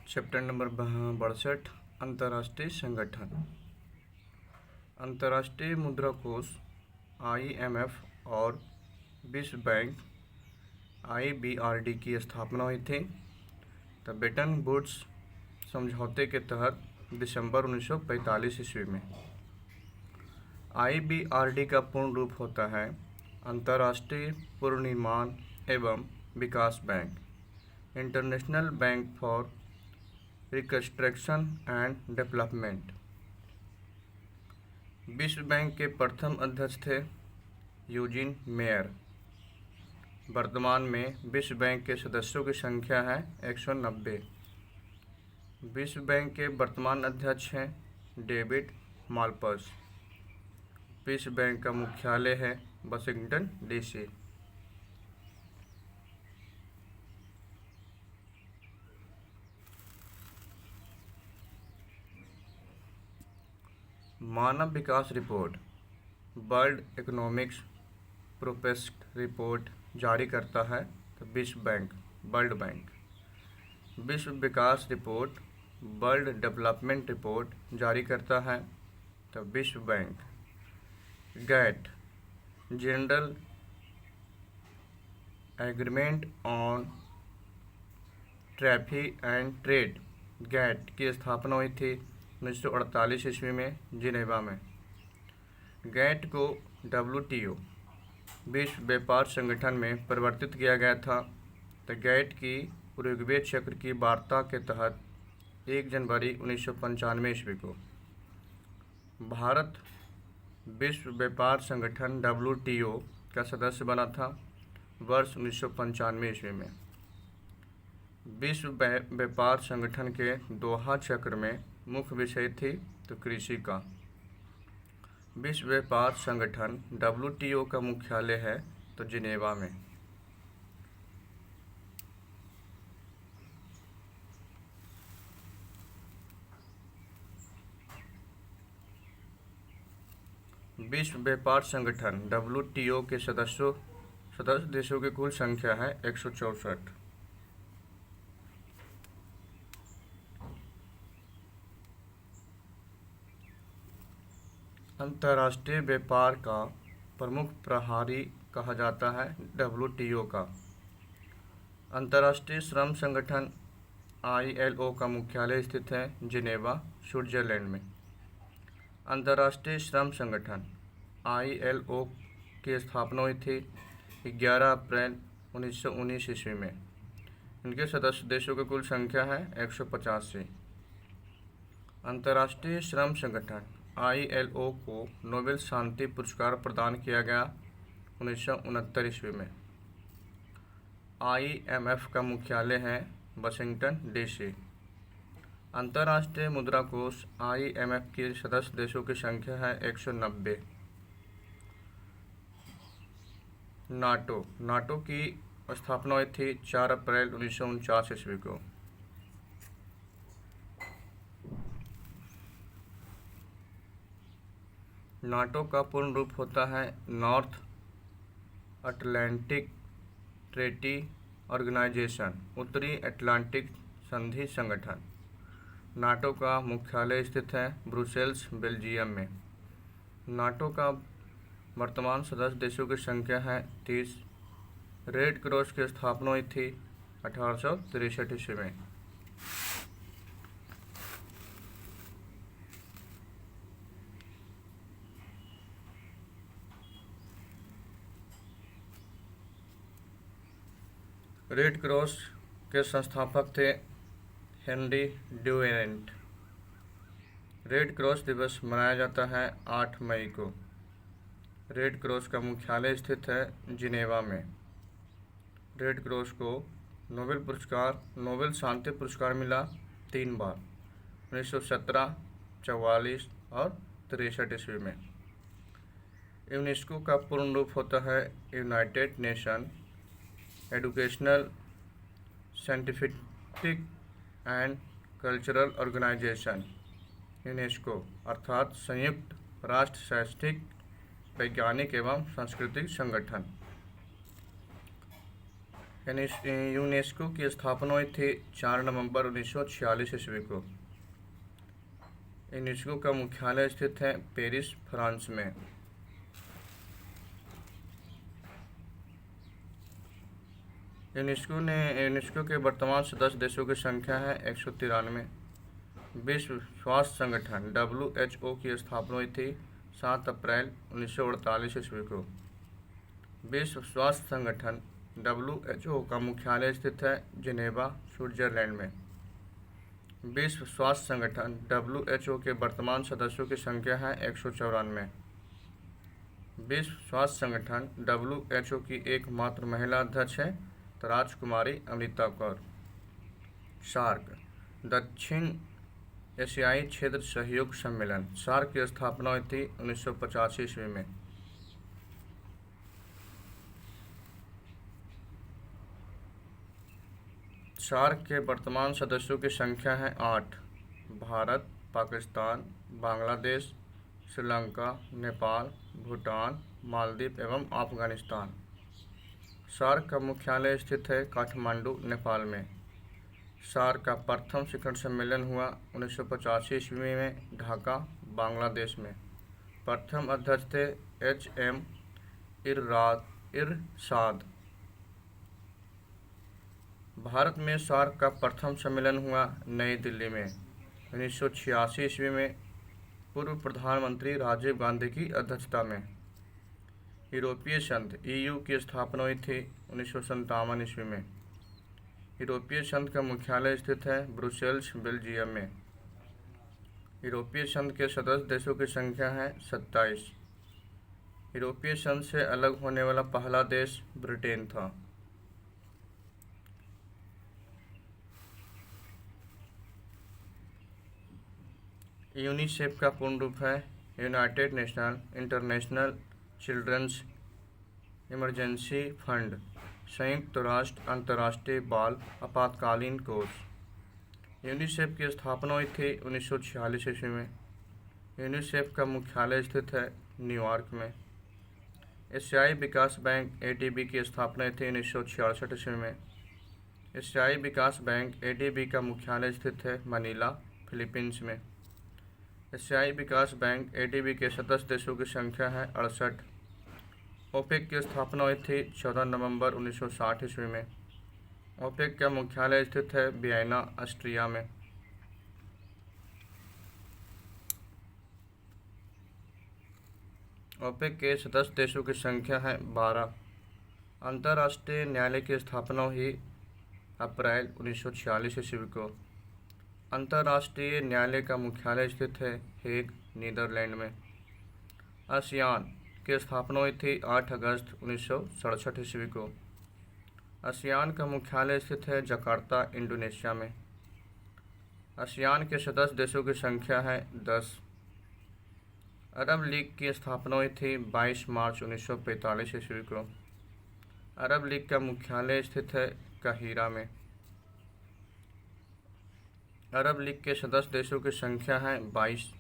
Chapter number 62 अंतर्राष्ट्रीय संगठन। अंतर्राष्ट्रीय मुद्रा कोष IMF और विश्व बैंक IBRD की स्थापना हुई थी। तब ब्रेटन वुड्स समझौते के तहत दिसंबर 1945 ईस्वी में। IBRD का पूर्ण रूप होता है अंतर्राष्ट्रीय पुनर्निर्माण एवं विकास bank, international bank for reconstruction and development. विश्व बैंक के प्रथम अध्यक्ष थे यूजीन मेयर। वर्तमान में विश्व बैंक के सदस्यों की संख्या है 190। विश्व बैंक के वर्तमान अध्यक्ष हैं डेविड मालपस। विश्व बैंक का मुख्यालय है वाशिंगटन DC। मानव विकास report world economics prospect report जारी करता है तो विश्व बैंक वर्ल्ड बैंक। विश्व विकास रिपोर्ट वर्ल्ड डेवलपमेंट रिपोर्ट जारी करता है तो विश्व bank. GATT general agreement on traffic and trade GATT की स्थापना हुई थी 1948 ईस्वी में जिनेवा में। गैट को WTO विश्व व्यापार संगठन में परिवर्तित किया गया था। तो गैट की उरुग्वे चक्र की वार्ता के तहत 1 जनवरी 1995 ईस्वी को भारत विश्व व्यापार संगठन WTO का सदस्य बना था वर्ष 1995 ईस्वी में। विश्व व्यापार संगठन के दोहा चक्र में मुख्य विषय थी तो कृषि का। विश्व व्यापार संगठन WTO का मुख्यालय है तो जिनेवा में। विश्व व्यापार संगठन WTO के सदस्य देशों की कुल संख्या है 164। अंतर्राष्ट्रीय व्यापार का प्रमुख प्रहरी कहा जाता है WTO का। अंतर्राष्ट्रीय श्रम संगठन ILO का मुख्यालय स्थित है जिनेवा स्विट्जरलैंड में। अंतर्राष्ट्रीय श्रम संगठन ILO की स्थापना हुई थी 11 अप्रैल 1919 ईस्वी में। इनके सदस्य देशों की कुल संख्या है 185। अंतर्राष्ट्रीय श्रम संगठन ILO को नोबेल शांति पुरस्कार प्रदान किया गया 1969 ईस्वी में। IMF का मुख्यालय है वाशिंगटन DC। अंतर्राष्ट्रीय मुद्रा कोष IMF के सदस्य देशों की संख्या है 190। नाटो की स्थापना हुई थी 4 अप्रैल 1949 ईस्वी को। नाटो का पूर्ण रूप होता है नॉर्थ अटलांटिक ट्रेटी ऑर्गेनाइजेशन, उत्तरी अटलांटिक संधि संगठन। नाटो का मुख्यालय स्थित है ब्रुसेल्स बेल्जियम में। नाटो का वर्तमान सदस्य देशों की संख्या है 30। रेड क्रॉस की स्थापना हुई थी 1863 ईस्वी में। रेड क्रॉस के संस्थापक थे हेनरी ड्यूरेंट। रेड क्रॉस दिवस मनाया जाता है 8 मई को। रेड क्रॉस का मुख्यालय स्थित है जिनेवा में। रेड क्रॉस को नोबेल शांति पुरस्कार मिला 3 बार 1917, 44 और 63 ईस्वी में। यूनेस्को का पूर्ण रूप होता है united nation educational scientific and cultural organisation. UNESCO अर्थात संयुक्त राष्ट्र शैक्षिक वैज्ञानिक एवं सांस्कृतिक संगठन। यूनेस्को की स्थापना हुई थी 4 नवंबर 1946 ईस्वी को। यूनेस्को का मुख्यालय स्थित है पेरिस, फ्रांस में। यूनेस्को के वर्तमान सदस्य देशों की संख्या है 193। विश्व स्वास्थ्य संगठन WHO की स्थापना हुई थी 7 अप्रैल 1948 ईस्वी को। विश्व स्वास्थ्य संगठन WHO का मुख्यालय स्थित है जिनेवा, स्विट्जरलैंड में। विश्व स्वास्थ्य संगठन WHO के वर्तमान सदस्यों की संख्या है 194। विश्व स्वास्थ्य संगठन WHO की एकमात्र महिला अध्यक्ष है राजकुमारी अमृता कौर। सार्क दक्षिण एशियाई क्षेत्र सहयोग सम्मेलन, सार्क की स्थापना हुई थी 1985 ईस्वी में। सार्क के वर्तमान सदस्यों की संख्या है 8। भारत, पाकिस्तान, बांग्लादेश, श्रीलंका, नेपाल, भूटान, मालदीव एवं अफगानिस्तान। सार्क का मुख्यालय स्थित है काठमांडू, नेपाल में। सार्क का प्रथम शिखर सम्मेलन हुआ 1985 ईस्वी में ढाका, बांग्लादेश में। प्रथम अध्यक्ष थे HM इरशाद। भारत में सार्क का प्रथम सम्मेलन हुआ नई दिल्ली में 1986 ईस्वी में पूर्व प्रधानमंत्री राजीव गांधी की अध्यक्षता में। यूरोपीय संघ EU की स्थापना हुई थी 1957 ईस्वी में। यूरोपीय संघ का मुख्यालय स्थित है ब्रुसेल्स, बेल्जियम में। यूरोपीय संघ के सदस्य देशों की संख्या है 27। यूरोपीय संघ से अलग होने वाला पहला देश ब्रिटेन था। यूनिसेफ का पूर्ण रूप है united nation international children's emergency fund, संयुक्त राष्ट्र अंतर्राष्ट्रीय बाल आपातकालीन कोष। यूनिसेफ की स्थापना हुई थी 1946 ईस्वी में। यूनिसेफ का मुख्यालय स्थित है न्यूयॉर्क में। एशियाई विकास बैंक ADB की स्थापना हुई थी 1966 ईस्वी में। एशियाई विकास बैंक ADB का मुख्यालय स्थित है मनीला, फिलीपींस में। एशियाई विकास बैंक ADB के सदस्य देशों की संख्या है 68। ओपेक की स्थापना हुई थी 14 नवंबर 1960 ईस्वी में। ओपेक का मुख्यालय स्थित है वियना, ऑस्ट्रिया में। ओपेक के सदस्य देशों की संख्या है 12। अंतर्राष्ट्रीय न्यायालय की स्थापना हुई अप्रैल 1946 ईस्वी को। अंतर्राष्ट्रीय न्यायालय का मुख्यालय स्थित है हेग, नीदरलैंड में। आसियान की स्थापना हुई थी 8 अगस्त 1967 ईस्वी को। आसियान का मुख्यालय स्थित है जकार्ता, इंडोनेशिया में। आसियान के सदस्य देशों की संख्या है 10। अरब लीग की स्थापना हुई थी 22 मार्च 1945 ईस्वी को। अरब लीग का मुख्यालय स्थित है काहिरा में। अरब लीग के सदस्य देशों की संख्या है 22।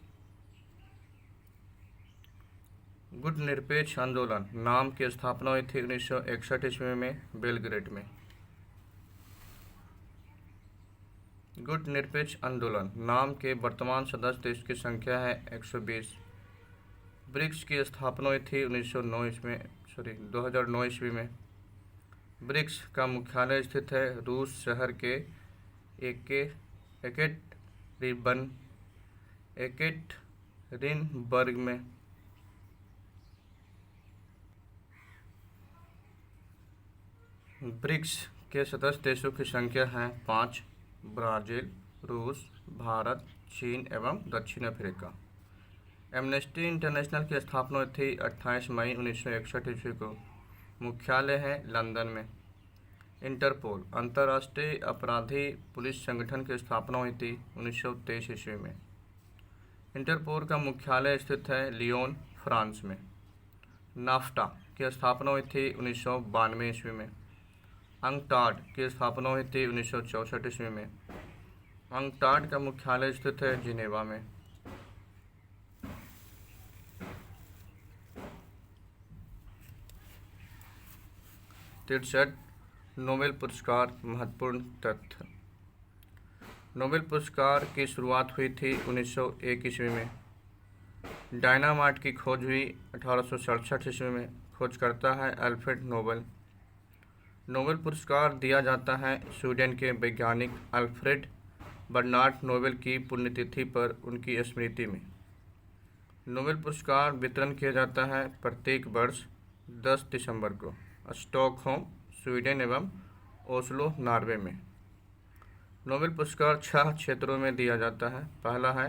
गुट निरपेक्ष आंदोलन नाम की स्थापना हुई थी 1961 ईस्वी में बेलग्रेड में। गुट निरपेक्ष आंदोलन नाम के वर्तमान सदस्य देश की संख्या है 120। ब्रिक्स की स्थापना हुई थी 2009 ईस्वी में। ब्रिक्स का मुख्यालय स्थित है रूस शहर के एकेटरिनबर्ग में। ब्रिक्स के सदस्य देशों की संख्या है 5। ब्राज़ील, रूस, भारत, चीन एवं दक्षिण अफ्रीका। एमनेस्टी इंटरनेशनल की स्थापना हुई थी 28 मई 1961 ईस्वी को। मुख्यालय है लंदन में। इंटरपोल अंतर्राष्ट्रीय अपराधी पुलिस संगठन की स्थापना हुई थी 1923 ईस्वी में। इंटरपोल का मुख्यालय स्थित है लियोन, फ्रांस में। नाफ्टा की स्थापना हुई थी 1992 ईस्वी में। अंकटाड की स्थापना हुई थी 1964 ईस्वी में। अंकटाड का मुख्यालय स्थित है जिनेवा में। तिरसठ नोबेल पुरस्कार महत्वपूर्ण तथ्य। नोबेल पुरस्कार की शुरुआत हुई थी 1901 ईस्वी में। डायनामाइट की खोज हुई 1867 ईस्वी में। खोज करता है अल्फ्रेड नोबेल। नोबेल पुरस्कार दिया जाता है स्वीडन के वैज्ञानिक अल्फ्रेड बर्नार्ड नोबेल की पुण्यतिथि पर उनकी स्मृति में। नोबेल पुरस्कार वितरण किया जाता है प्रत्येक वर्ष 10 दिसंबर को स्टॉकहोम स्वीडन एवं ओस्लो नॉर्वे में। नोबेल पुरस्कार 6 क्षेत्रों में दिया जाता है। पहला है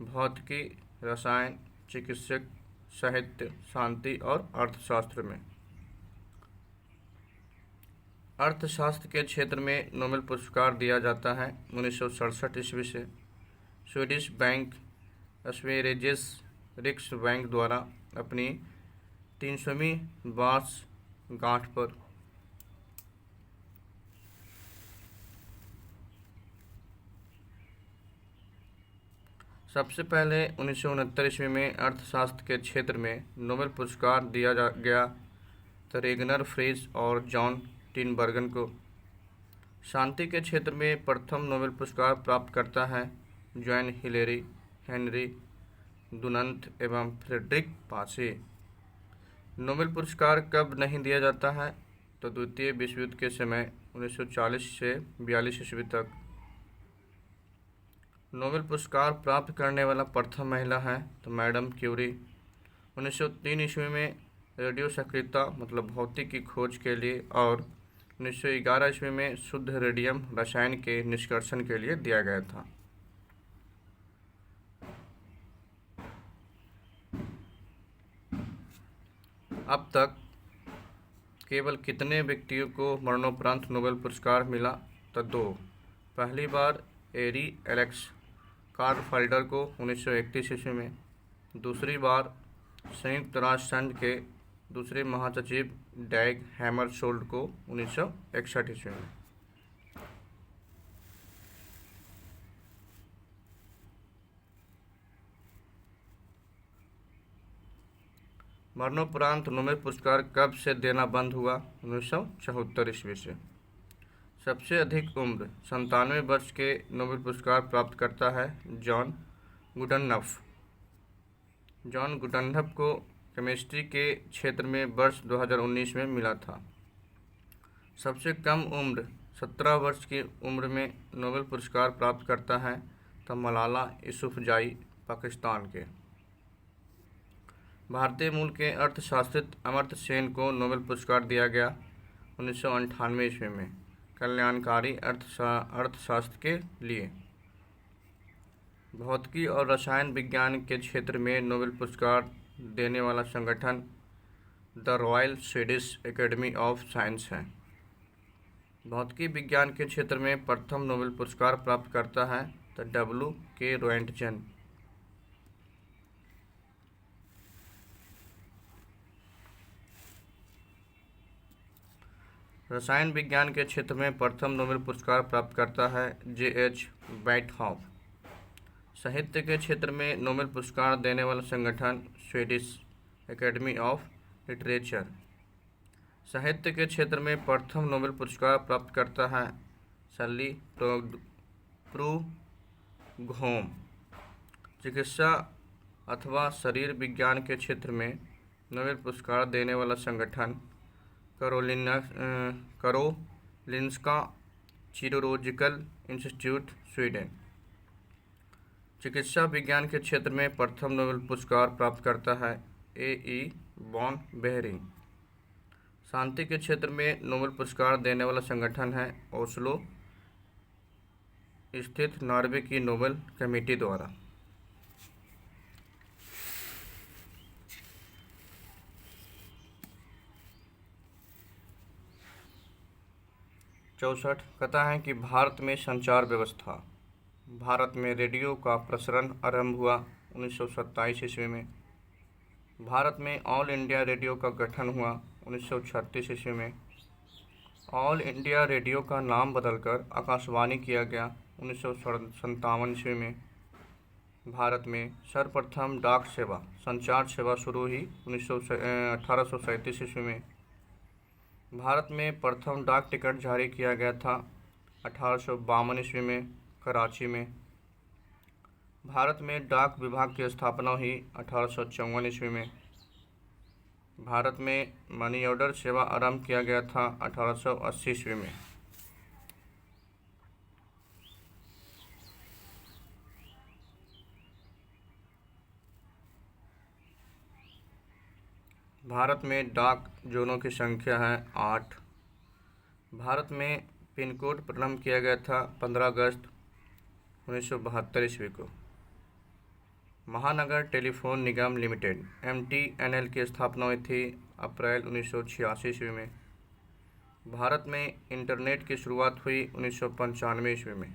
भौतिकी, रसायन, चिकित्सक, साहित्य, शांति और अर्थशास्त्र में। अर्थशास्त्र के क्षेत्र में नोबेल पुरस्कार दिया जाता है 1967 ईस्वी से स्वीडिश बैंक स्वेरिजेस रिक्सबैंक द्वारा अपनी 300वीं वर्षगांठ पर। सबसे पहले 1969 ईस्वी में अर्थशास्त्र के क्षेत्र में नोबेल पुरस्कार दिया गया तो रेगनर फ्रेज और जॉन टिनबर्गन को। शांति के क्षेत्र में प्रथम नोबेल पुरस्कार प्राप्त करता है जॉन हिलेरी, हेनरी दुनंत एवं फ्रेडरिक पासे। नोबेल पुरस्कार कब नहीं दिया जाता है तो द्वितीय विश्व युद्ध के समय 1940 से 42 ईस्वी तक। नोबेल पुरस्कार प्राप्त करने वाला प्रथम महिला है तो मैडम क्यूरी। 1903 ईस्वी में रेडियो सक्रियता मतलब भौतिक की खोज के लिए और 1911 ईस्वी में शुद्ध रेडियम रसायन के निष्कर्षण के लिए दिया गया था। अब तक केवल कितने व्यक्तियों को मरणोपरांत नोबेल पुरस्कार मिला तो 2। पहली बार एरी एलेक्स कार्लफेल्डर को 1931 ईस्वी में। दूसरी बार संयुक्त राष्ट्र संघ के दूसरे महासचिव डैग हैमरशोल्ड को 1961 ईस्वी में। मरणोपरांत नोबेल पुरस्कार कब से देना बंद हुआ? 1974 ईस्वी से। सबसे अधिक उम्र 97 वर्ष के नोबेल पुरस्कार प्राप्त करता है जॉन गुडनफ। जॉन गुडनफ को केमिस्ट्री के क्षेत्र में वर्ष 2019 में मिला था। सबसे कम उम्र 17 वर्ष की उम्र में नोबेल पुरस्कार प्राप्त करता है तो मलाला यूसुफजाई पाकिस्तान के। भारतीय मूल के अर्थशास्त्री अमर्त्य सेन को नोबेल पुरस्कार दिया गया 1998 ईस्वी में कल्याणकारी अर्थशास्त्र के लिए। भौतिकी और रसायन विज्ञान के क्षेत्र में नोबेल पुरस्कार देने वाला संगठन the royal Swedish academy of science है। भौतिकी विज्ञान के क्षेत्र में प्रथम नोबेल पुरस्कार प्राप्त करता है तो W.K. रोएंटजन। रसायन विज्ञान के क्षेत्र में प्रथम नोबेल पुरस्कार प्राप्त करता है J.H. वाइटहॉफ। साहित्य के क्षेत्र में नोबेल पुरस्कार देने वाला संगठन स्वीडिश एकेडमी ऑफ लिटरेचर। साहित्य के क्षेत्र में प्रथम नोबेल पुरस्कार प्राप्त करता है सल्ली प्रूघोम। चिकित्सा अथवा शरीर विज्ञान के क्षेत्र में नोबेल पुरस्कार देने वाला संगठन करोलिंस्का चिरोलॉजिकल इंस्टीट्यूट स्वीडन। चिकित्सा विज्ञान के क्षेत्र में प्रथम नोबेल पुरस्कार प्राप्त करता है A.E. Von Behring. शांति के क्षेत्र में नोबेल पुरस्कार देने वाला संगठन है ओस्लो स्थित नॉर्वे की नोबेल कमेटी द्वारा। चौसठ कहता है कि भारत में संचार व्यवस्था। भारत में रेडियो का प्रसारण आरंभ हुआ 1927 ईस्वी में। भारत में ऑल इंडिया रेडियो का गठन हुआ 1936 ईस्वी में। ऑल इंडिया रेडियो का नाम बदलकर आकाशवाणी किया गया 1957 ईस्वी में। भारत में सर्वप्रथम डाक सेवा संचार सेवा शुरू हुई 1837 ईस्वी में। भारत में प्रथम डाक टिकट जारी किया गया था 1852 ईस्वी में कराची में। भारत में डाक विभाग की स्थापना हुई 1854 ईस्वी में। भारत में मनी ऑर्डर सेवा आरंभ किया गया था 1880 ईस्वी में। भारत में डाक जोनों की संख्या है 8। भारत में पिन कोड प्रारंभ किया गया था 15 अगस्त 1972 ईस्वी को। महानगर टेलीफोन निगम लिमिटेड MTNL की स्थापना हुई थी अप्रैल 1986 ईस्वी में। भारत में इंटरनेट की शुरुआत हुई 1995 ईस्वी में।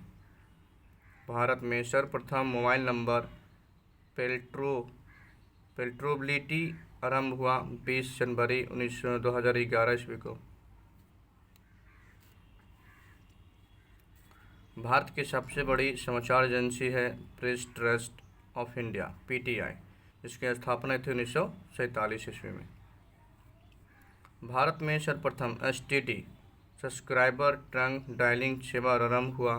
भारत में सर्वप्रथम मोबाइल नंबर पेल्ट्रोबिलिटी आरंभ हुआ 20 जनवरी 2011 ईस्वी को। भारत की सबसे बड़ी समाचार एजेंसी है press trust of India PTI, जिसकी स्थापना थी 1947 ईस्वी में। भारत में सर्वप्रथम STD सब्सक्राइबर ट्रंक डायलिंग सेवा आरंभ हुआ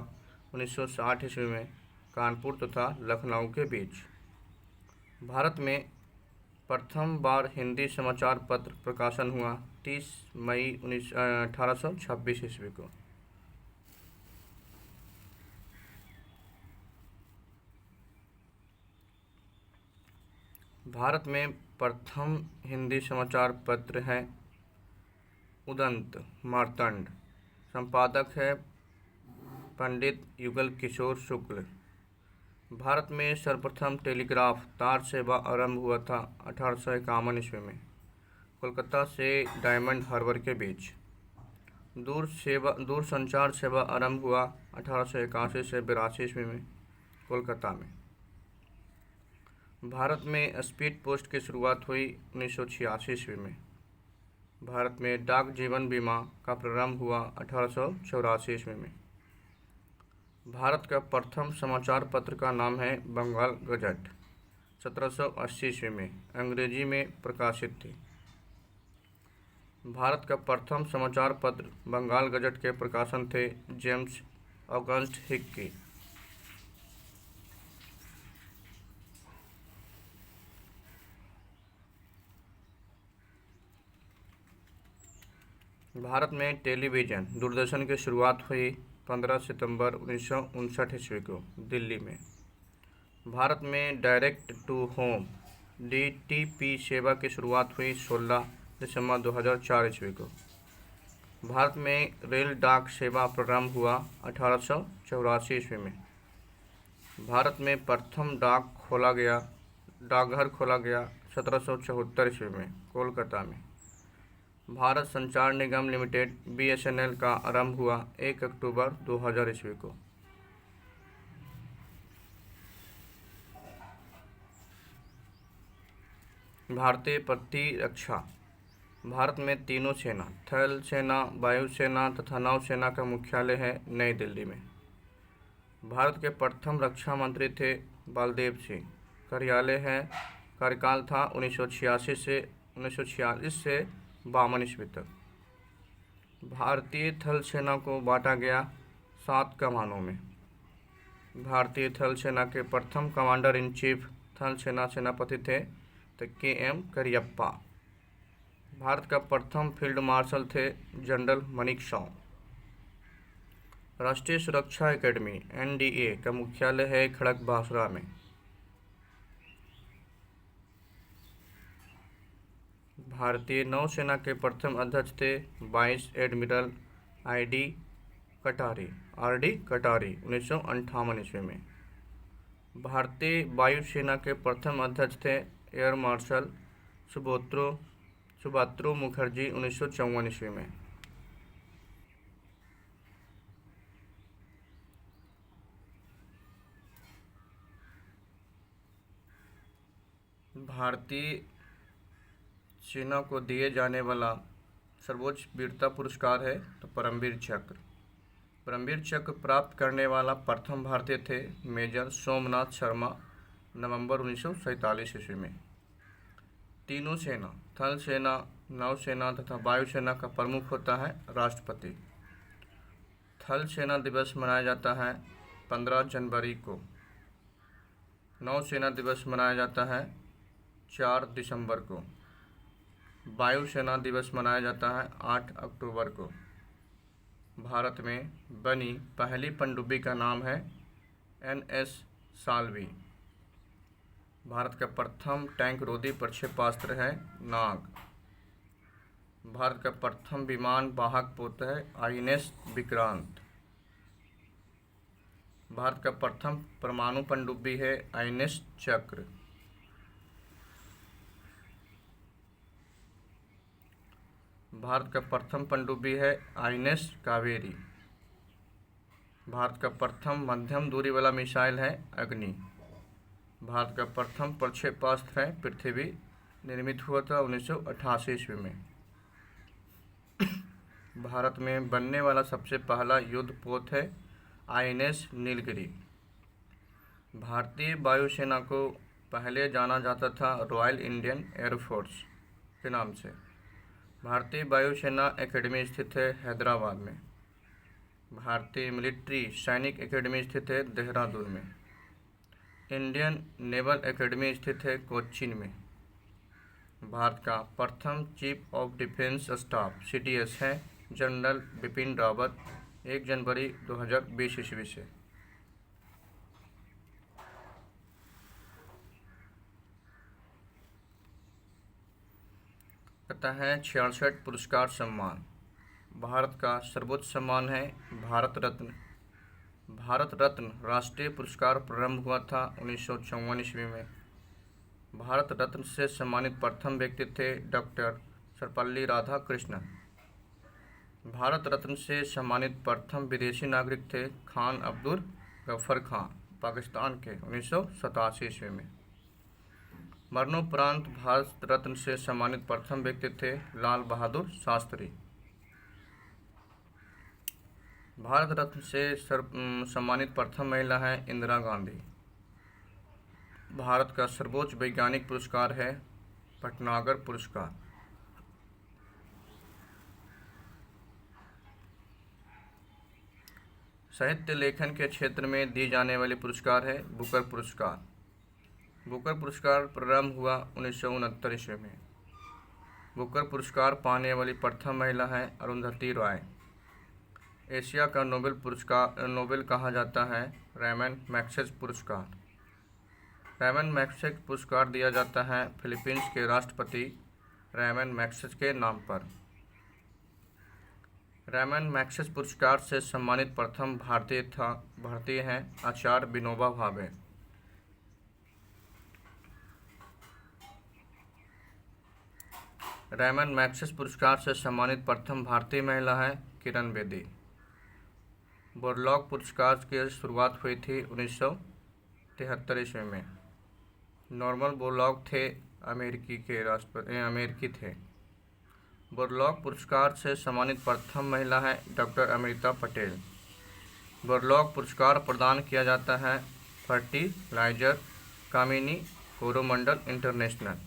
1960 ईस्वी में कानपुर तथा लखनऊ के बीच। भारत में प्रथम बार हिंदी समाचार पत्र प्रकाशन हुआ 30 मई 1826 ईस्वी को। भारत में प्रथम हिंदी समाचार पत्र है उदंत मार्तंड। संपादक है पंडित युगल किशोर शुक्ल। भारत में सर्वप्रथम टेलीग्राफ तार सेवा आरंभ हुआ था 1851 ईस्वी में कोलकाता से डायमंड हार्बर के बीच। दूरसंचार सेवा आरंभ हुआ 1881 से 82 ईस्वी में कोलकाता में। भारत में स्पीड पोस्ट की शुरुआत हुई 1986 ईस्वी में। भारत में डाक जीवन बीमा का प्रारंभ हुआ 1884 ईस्वी में। भारत का प्रथम समाचार पत्र का नाम है बंगाल गजट, 1780 ईस्वी में अंग्रेजी में प्रकाशित थी। भारत का प्रथम समाचार पत्र बंगाल गजट के प्रकाशन थे जेम्स ऑगस्ट हिक्की। भारत में टेलीविज़न दूरदर्शन की शुरुआत हुई 15 सितंबर 1959 ईस्वी को दिल्ली में। भारत में डायरेक्ट टू होम DTP सेवा की शुरुआत हुई 16 दिसंबर 2004 ईस्वी को। भारत में रेल डाक सेवा प्रारंभ हुआ 1884 ईस्वी में। भारत में प्रथम डाकघर खोला गया 1774 ईस्वी में कोलकाता में। भारत संचार निगम लिमिटेड BSNL का आरंभ हुआ 1 अक्टूबर 2000 ईस्वी को। भारतीय प्रतिरक्षा। भारत में तीनों सेना थल सेना, वायुसेना तथा नौसेना का मुख्यालय है नई दिल्ली में। भारत के प्रथम रक्षा मंत्री थे बलदेव सिंह। कार्यकाल था 1946 से 52 ईस्वी तक। भारतीय थल सेना को बांटा गया 7 कमानों में। भारतीय थल सेना के प्रथम कमांडर इन चीफ थल सेना सेनापति थे KM करियप्पा। भारत का प्रथम फील्ड मार्शल थे जनरल मनेकशॉ। राष्ट्रीय सुरक्षा एकेडमी NDA का मुख्यालय है खड़गवासला में। भारतीय नौसेना के प्रथम अध्यक्ष थे वाइस एडमिरल RD कटारी 1958 ईस्वी में। भारतीय वायुसेना के प्रथम अध्यक्ष थे एयर मार्शल सुब्रतो मुखर्जी 1954 ईस्वी में। भारतीय सेना को दिए जाने वाला सर्वोच्च वीरता पुरस्कार है तो परमवीर चक्र। परमवीर चक्र प्राप्त करने वाला प्रथम भारतीय थे मेजर सोमनाथ शर्मा, नवंबर 1947 ईस्वी में। तीनों सेना थल सेना, नौसेना तथा वायुसेना का प्रमुख होता है राष्ट्रपति। थल सेना दिवस मनाया जाता है 15 जनवरी को। नौसेना दिवस मनाया जाता है 4 दिसंबर को। वायुसेना दिवस मनाया जाता है 8 अक्टूबर को। भारत में बनी पहली पनडुब्बी का नाम है NS साल्वी। भारत का प्रथम टैंक रोधी प्रक्षेपास्त्र है नाग। भारत का प्रथम विमान वाहक पोत है INS विक्रांत। भारत का प्रथम परमाणु पनडुब्बी है INS चक्र। भारत का प्रथम पनडुब्बी है INS कावेरी। भारत का प्रथम मध्यम दूरी वाला मिसाइल है अग्नि। भारत का प्रथम प्रक्षेपास्त्र है पृथ्वी, निर्मित हुआ था 1988 ईस्वी में। भारत में बनने वाला सबसे पहला युद्ध पोत है INS नीलगिरी। भारतीय वायुसेना को पहले जाना जाता था रॉयल इंडियन एयरफोर्स के नाम से। भारतीय वायुसेना एकेडमी स्थित है हैदराबाद में। भारतीय मिलिट्री सैनिक एकेडमी स्थित है देहरादून में। इंडियन नेवल एकेडमी स्थित है कोच्चिन में। भारत का प्रथम chief of defence staff CDS है जनरल बिपिन रावत, 1 जनवरी 2020 ईस्वी से। कहता है 66 पुरस्कार सम्मान। भारत का सर्वोच्च सम्मान है भारत रत्न। भारत रत्न राष्ट्रीय पुरस्कार प्रारंभ हुआ था 1954 ईस्वी में। भारत रत्न से सम्मानित प्रथम व्यक्ति थे डॉक्टर सर्वपल्ली राधाकृष्णन। भारत रत्न से सम्मानित प्रथम विदेशी नागरिक थे खान अब्दुल गफ्फर खान, पाकिस्तान के 1987 ईस्वी में। मरणोपरांत भारत रत्न से सम्मानित प्रथम व्यक्ति थे लाल बहादुर शास्त्री। भारत रत्न से सम्मानित प्रथम महिला है इंदिरा गांधी। भारत का सर्वोच्च वैज्ञानिक पुरस्कार है भटनागर पुरस्कार। साहित्य लेखन के क्षेत्र में दी जाने वाली पुरस्कार है बुकर पुरस्कार। बुकर पुरस्कार प्रारंभ हुआ 1969 ईस्वी में। बुकर पुरस्कार पाने वाली प्रथम महिला है अरुंधति रॉय। एशिया का नोबेल कहा जाता है रैमन मैग्सेसे पुरस्कार। रैमन मैग्सेसे पुरस्कार दिया जाता है फिलीपींस के राष्ट्रपति रैमन मैग्सेसे के नाम पर। रैमन मैग्सेसे पुरस्कार से सम्मानित प्रथम भारतीय हैं आचार्य विनोबा भावे। रैमन मैग्सेसे पुरस्कार से सम्मानित प्रथम भारतीय महिला है किरण बेदी। बोरलॉग पुरस्कार की शुरुआत हुई थी 1973 ईस्वी में। नॉर्मन बोरलॉग थे अमेरिकी थे। बोरलॉग पुरस्कार से सम्मानित प्रथम महिला है डॉक्टर अमृता पटेल। बोरलॉग पुरस्कार प्रदान किया जाता है फर्टिलाइजर कामिनी कोरोमंडल इंटरनेशनल।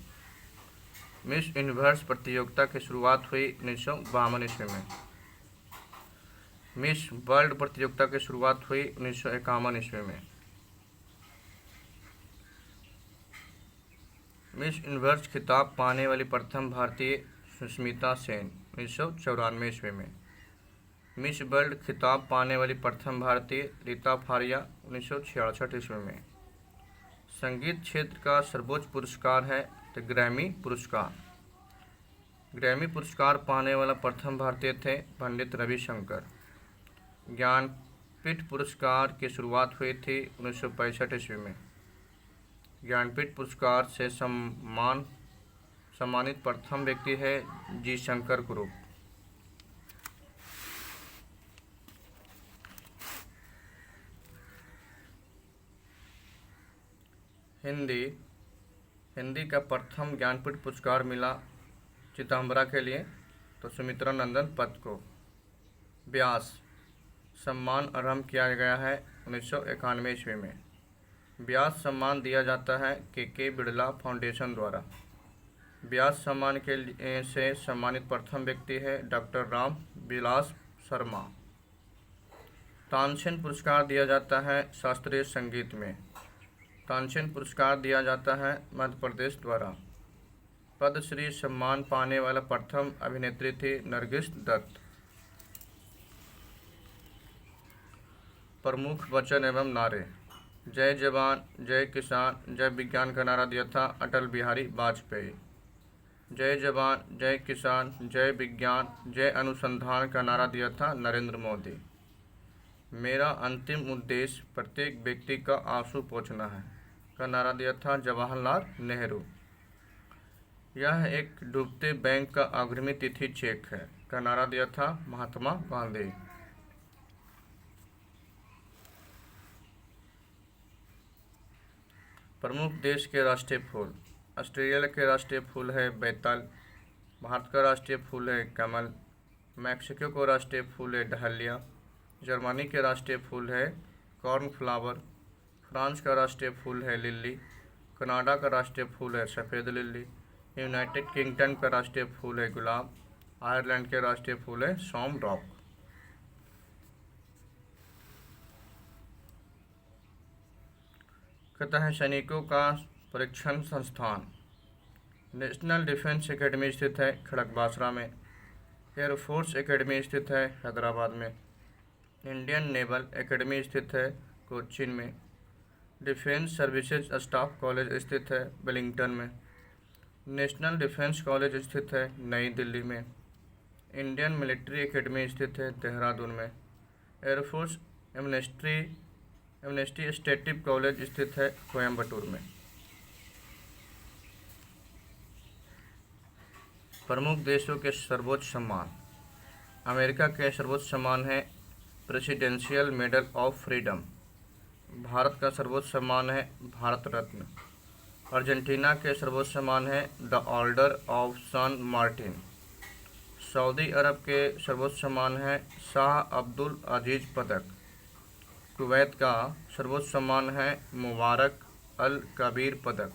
मिस यूनिवर्स प्रतियोगिता की शुरुआत हुई 1952 ईस्वी में। मिस वर्ल्ड प्रतियोगिता की शुरुआत हुई 1951 ईस्वी में। मिस यूनिवर्स खिताब पाने वाली प्रथम भारतीय सुष्मिता सेन 1994 ईस्वी में। मिस वर्ल्ड खिताब पाने वाली प्रथम भारतीय रीता फारिया 1966 ईस्वी में। संगीत क्षेत्र का सर्वोच्च पुरस्कार है ग्रैमी पुरस्कार। ग्रैमी पुरस्कार पाने वाला प्रथम भारतीय थे पंडित रविशंकर। ज्ञानपीठ पुरस्कार की शुरुआत हुई थी 1965 ईस्वी में। ज्ञानपीठ पुरस्कार से सम्मानित प्रथम व्यक्ति है जी शंकर ग्रुप। हिंदी का प्रथम ज्ञानपीठ पुरस्कार मिला चिदंबरा के लिए, तो सुमित्रा नंदन पत को। व्यास सम्मान आरंभ किया गया है 1991 ईस्वी में। व्यास सम्मान दिया जाता है के बिड़ला फाउंडेशन द्वारा। व्यास सम्मान के लिए से सम्मानित प्रथम व्यक्ति है डॉक्टर राम विलास शर्मा। तानसेन पुरस्कार दिया जाता है शास्त्रीय संगीत में। तानसेन पुरस्कार दिया जाता है मध्य प्रदेश द्वारा। पद्मश्री सम्मान पाने वाला प्रथम अभिनेत्री थी नरगिस दत्त। प्रमुख वचन एवं नारे। जय जवान, जय किसान, जय विज्ञान का नारा दिया था अटल बिहारी वाजपेयी। जय जवान, जय किसान, जय विज्ञान, जय अनुसंधान का नारा दिया था नरेंद्र मोदी। मेरा अंतिम उद्देश्य प्रत्येक व्यक्ति का आंसू पोंछना है का नारा दिया था जवाहरलाल नेहरू। यह एक डूबते बैंक का अग्रिमी तिथि चेक है का नारा दिया था महात्मा गांधी। प्रमुख देश के राष्ट्रीय फूल। ऑस्ट्रेलिया के राष्ट्रीय फूल है बैतल। भारत का राष्ट्रीय फूल है कमल। मैक्सिको का राष्ट्रीय फूल है डहलिया। जर्मनी के राष्ट्रीय फूल है कॉर्नफ्लावर। फ्रांस का राष्ट्रीय फूल है लिली। कनाडा का राष्ट्रीय फूल है सफ़ेद लिली। यूनाइटेड किंगडम का राष्ट्रीय फूल है गुलाब। आयरलैंड के राष्ट्रीय फूल है शॉमरॉक। कहता है सैनिकों का परीक्षण संस्थान। नेशनल डिफेंस एकेडमी स्थित है खड़गवासला में। एयरफोर्स एकेडमी स्थित है हैदराबाद में। इंडियन नेवल एकेडमी स्थित है कोच्चिन में। डिफेंस सर्विसेज स्टाफ कॉलेज स्थित है वेलिंगटन में। नेशनल डिफेंस कॉलेज स्थित है नई दिल्ली में। इंडियन मिलिट्री एकेडमी स्थित है देहरादून में। एयरफोर्स एडमिनिस्ट्रेटिव कॉलेज स्थित है कोयम्बटूर में। प्रमुख देशों के सर्वोच्च सम्मान। अमेरिका के सर्वोच्च सम्मान है presidential medal of freedom. Bharat का सर्वोच्च सम्मान है भारत रत्न। अर्जेंटीना के सर्वोच्च सम्मान है द ऑर्डर ऑफ सान मार्टिन। सऊदी अरब के सर्वोच्च सम्मान है शाह अब्दुल अजीज पदक। कुवैत का सर्वोच्च सम्मान है मुबारक अल कबीर पदक।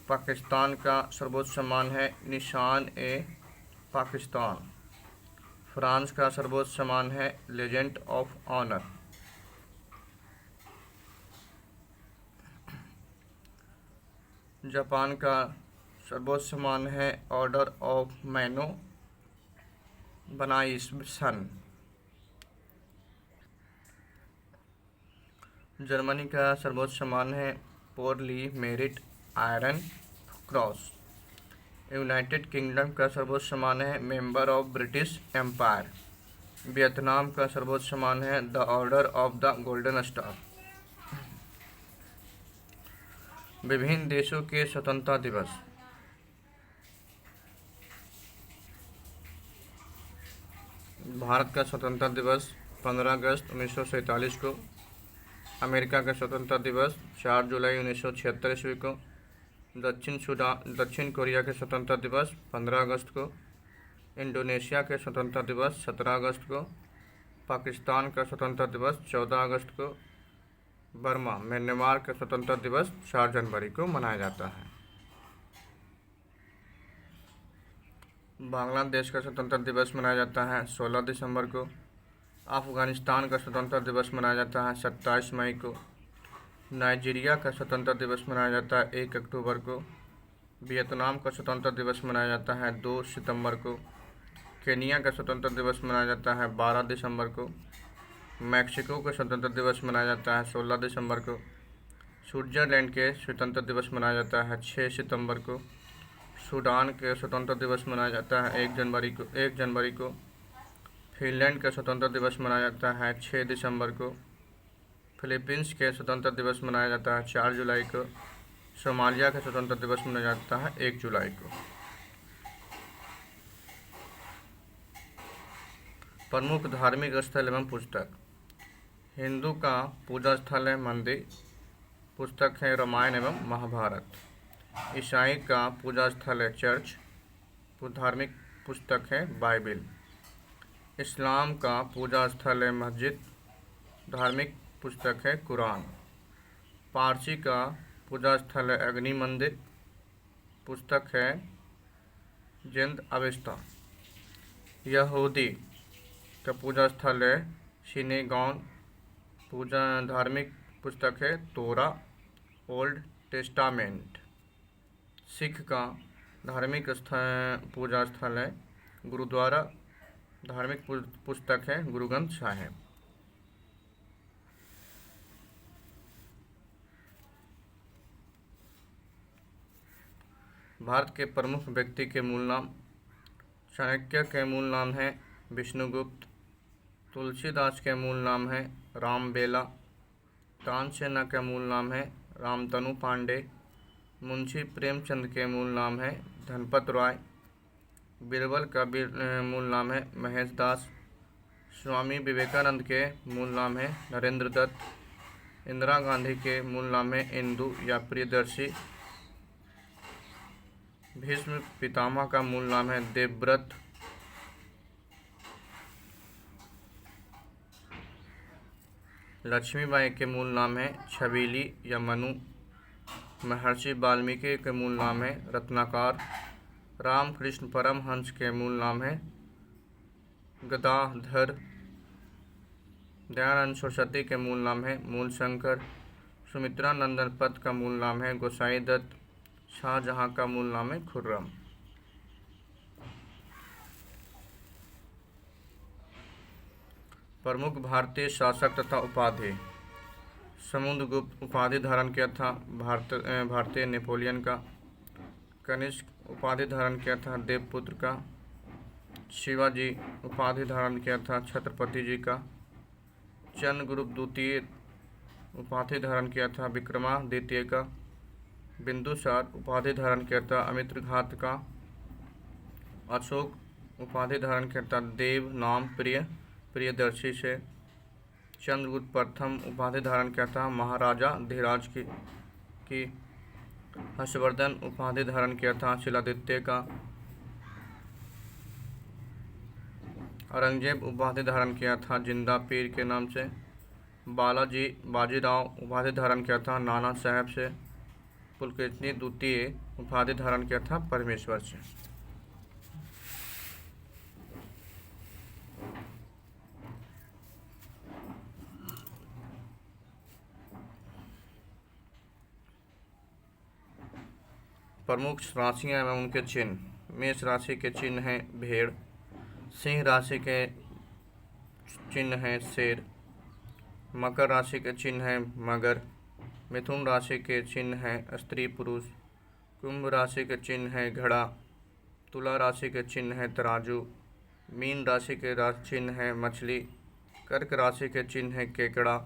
पाकिस्तान का सर्वोच्च सम्मान है निशान ए पाकिस्तान। फ्रांस का सर्वोच्च सम्मान है लेजेंड ऑफ ऑनर। जापान का सर्वोच्च सम्मान है ऑर्डर ऑफ मैनो बनाइसन। जर्मनी का सर्वोच्च सम्मान है पोरली merit iron cross. United kingdom का सर्वोच्च सम्मान है member of british empire. Vietnam का सर्वोच्च सम्मान है the order of the golden star. विभिन्न देशों के स्वतंत्रता दिवस। भारत का स्वतंत्रता दिवस 15 अगस्त 1947 को। अमेरिका का स्वतंत्रता दिवस 4 जुलाई 1976 ईस्वी को। दक्षिण कोरिया के स्वतंत्रता दिवस 15 अगस्त को। इंडोनेशिया के स्वतंत्रता दिवस 17 अगस्त को। पाकिस्तान का स्वतंत्रता दिवस 14 अगस्त को। बर्मा म्यांमार का स्वतंत्रता दिवस 4 जनवरी को मनाया जाता है। बांग्लादेश का स्वतंत्रता दिवस मनाया जाता है 16 दिसंबर को। अफ़गानिस्तान का स्वतंत्रता दिवस मनाया जाता है 27 मई को। नाइजीरिया का स्वतंत्रता दिवस मनाया जाता है 1 अक्टूबर को। वियतनाम का स्वतंत्रता दिवस मनाया जाता है 2 सितंबर को। केनिया का स्वतंत्रता दिवस मनाया जाता है 12 दिसंबर को। मैक्सिको का स्वतंत्रता दिवस मनाया जाता है 16 दिसंबर को। स्विट्ज़रलैंड के स्वतंत्रता दिवस मनाया जाता है 6 सितंबर को। सूडान के स्वतंत्रता दिवस मनाया जाता है 1 जनवरी को। फिनलैंड का स्वतंत्रता दिवस मनाया जाता है 6 दिसंबर को। फिलीपींस के स्वतंत्रता दिवस मनाया जाता है 4 जुलाई को। सोमालिया का स्वतंत्रता दिवस मनाया जाता है 1 जुलाई को। प्रमुख धार्मिक स्थल एवं पुस्तक। हिंदू का पूजा स्थल है मंदिर। पुस्तक है रामायण एवं महाभारत। ईसाई का पूजा स्थल है चर्च। धार्मिक पुस्तक है बाइबिल। इस्लाम का पूजा स्थल है मस्जिद। धार्मिक पुस्तक है कुरान। पारसी का पूजा स्थल है अग्नि मंदिर। पुस्तक है जिंद अविस्ता। यहूदी का पूजा स्थल है सिनेगॉग। पूजा धार्मिक पुस्तक है तोरा, ओल्ड टेस्टामेंट। सिख का धार्मिक पूजा स्थल है गुरुद्वारा। धार्मिक पुस्तक है गुरु ग्रंथ साहिब। भारत के प्रमुख व्यक्ति के मूल नाम। चाणक्य के मूल नाम है विष्णुगुप्त। तुलसीदास के मूल नाम है रामबेला। तानसेन के मूल नाम है रामतनु पांडे। मुंशी प्रेमचंद के मूल नाम है धनपत राय। बीरबल का मूल नाम है महेश दास। स्वामी विवेकानंद के मूल नाम है नरेंद्र दत्त। इंदिरा गांधी के मूल नाम है इंदु या प्रियदर्शी। भीष्म पितामह का मूल नाम है देवव्रत। लक्ष्मीबाई के मूल नाम है छबीली या मनु। महर्षि वाल्मीकि के मूल नाम है रत्नाकर। रामकृष्ण परमहंस के मूल नाम है गदाधर। दयानंद सरस्वती के मूल नाम है मूलशंकर। सुमित्रा नंदन पत का मूल नाम है गोसाई दत्त। शाहजहां का मूल नाम है खुर्रम। प्रमुख भारतीय शासक तथा उपाधि। समुद्रगुप्त उपाधि धारण किया था भारतीय नेपोलियन का। कनिष्क उपाधि धारण किया था देवपुत्र का। शिवाजी उपाधि धारण किया था छत्रपति जी का। चंद्रगुप्त द्वितीय उपाधि धारण किया था विक्रमादित्य का। बिंदुसार उपाधि धारण किया था अमित्रघात का। अशोक उपाधि धारण किया था देव नाम प्रियदर्शी से। चंद्रगुप्त प्रथम उपाधि धारण किया था महाराजा धीराज की। हर्षवर्धन उपाधि धारण किया था शिलादित्य का। औरंगजेब उपाधि धारण किया था जिंदा पीर के नाम से। बाजीराव उपाधि धारण किया था नाना साहब से। पुलकेशिनी द्वितीय उपाधि धारण किया था परमेश्वर से। प्रमुख राशियां एवं उनके चिन्ह। मेष राशि के चिन्ह हैं भेड़। सिंह राशि के चिन्ह हैं शेर। मकर राशि के चिन्ह हैं मगर। मिथुन राशि के चिन्ह हैं स्त्री पुरुष। कुंभ राशि के चिन्ह हैं घड़ा। तुला राशि के चिन्ह हैं तराजू। मीन राशि के चिन्ह हैं मछली। कर्क राशि के चिन्ह हैं केकड़ा।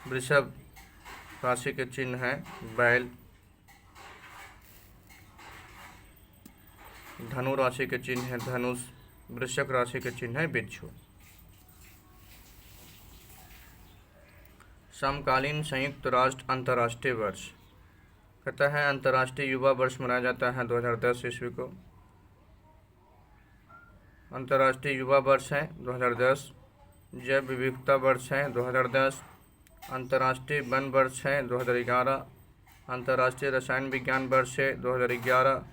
वृषभ राशि के चिन्ह हैं बैल। धनु राशि के चिन्ह है धनुष। वृश्चिक राशि के चिन्ह है बिच्छू। समकालीन संयुक्त राष्ट्र अंतर्राष्ट्रीय वर्ष कहता है अंतर्राष्ट्रीय युवा वर्ष मनाया जाता है 2010 ईस्वी को। अंतर्राष्ट्रीय युवा वर्ष है 2010। जैव विविधता वर्ष है 2010। अंतर्राष्ट्रीय वन वर्ष है 2011। अंतर्राष्ट्रीय रसायन विज्ञान वर्ष है 2011।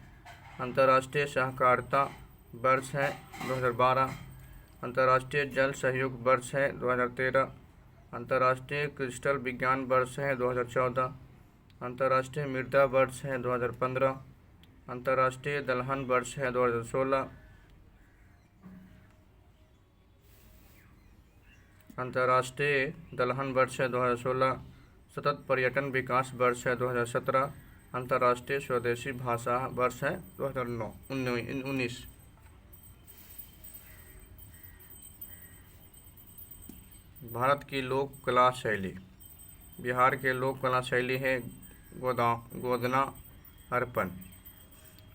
अंतर्राष्ट्रीय सहकारिता वर्ष है 2012। अंतर्राष्ट्रीय जल सहयोग वर्ष है 2013। अंतर्राष्ट्रीय क्रिस्टल विज्ञान वर्ष है 2014। अंतर्राष्ट्रीय मृदा वर्ष है 2015। अंतर्राष्ट्रीय दलहन वर्ष है 2016। अंतर्राष्ट्रीय दलहन वर्ष है 2016। सतत पर्यटन विकास वर्ष है 2017। अंतर्राष्ट्रीय स्वदेशी भाषा वर्ष है 2019। भारत की लोक कला शैली। बिहार के लोक कला शैली है गोदना अर्पण।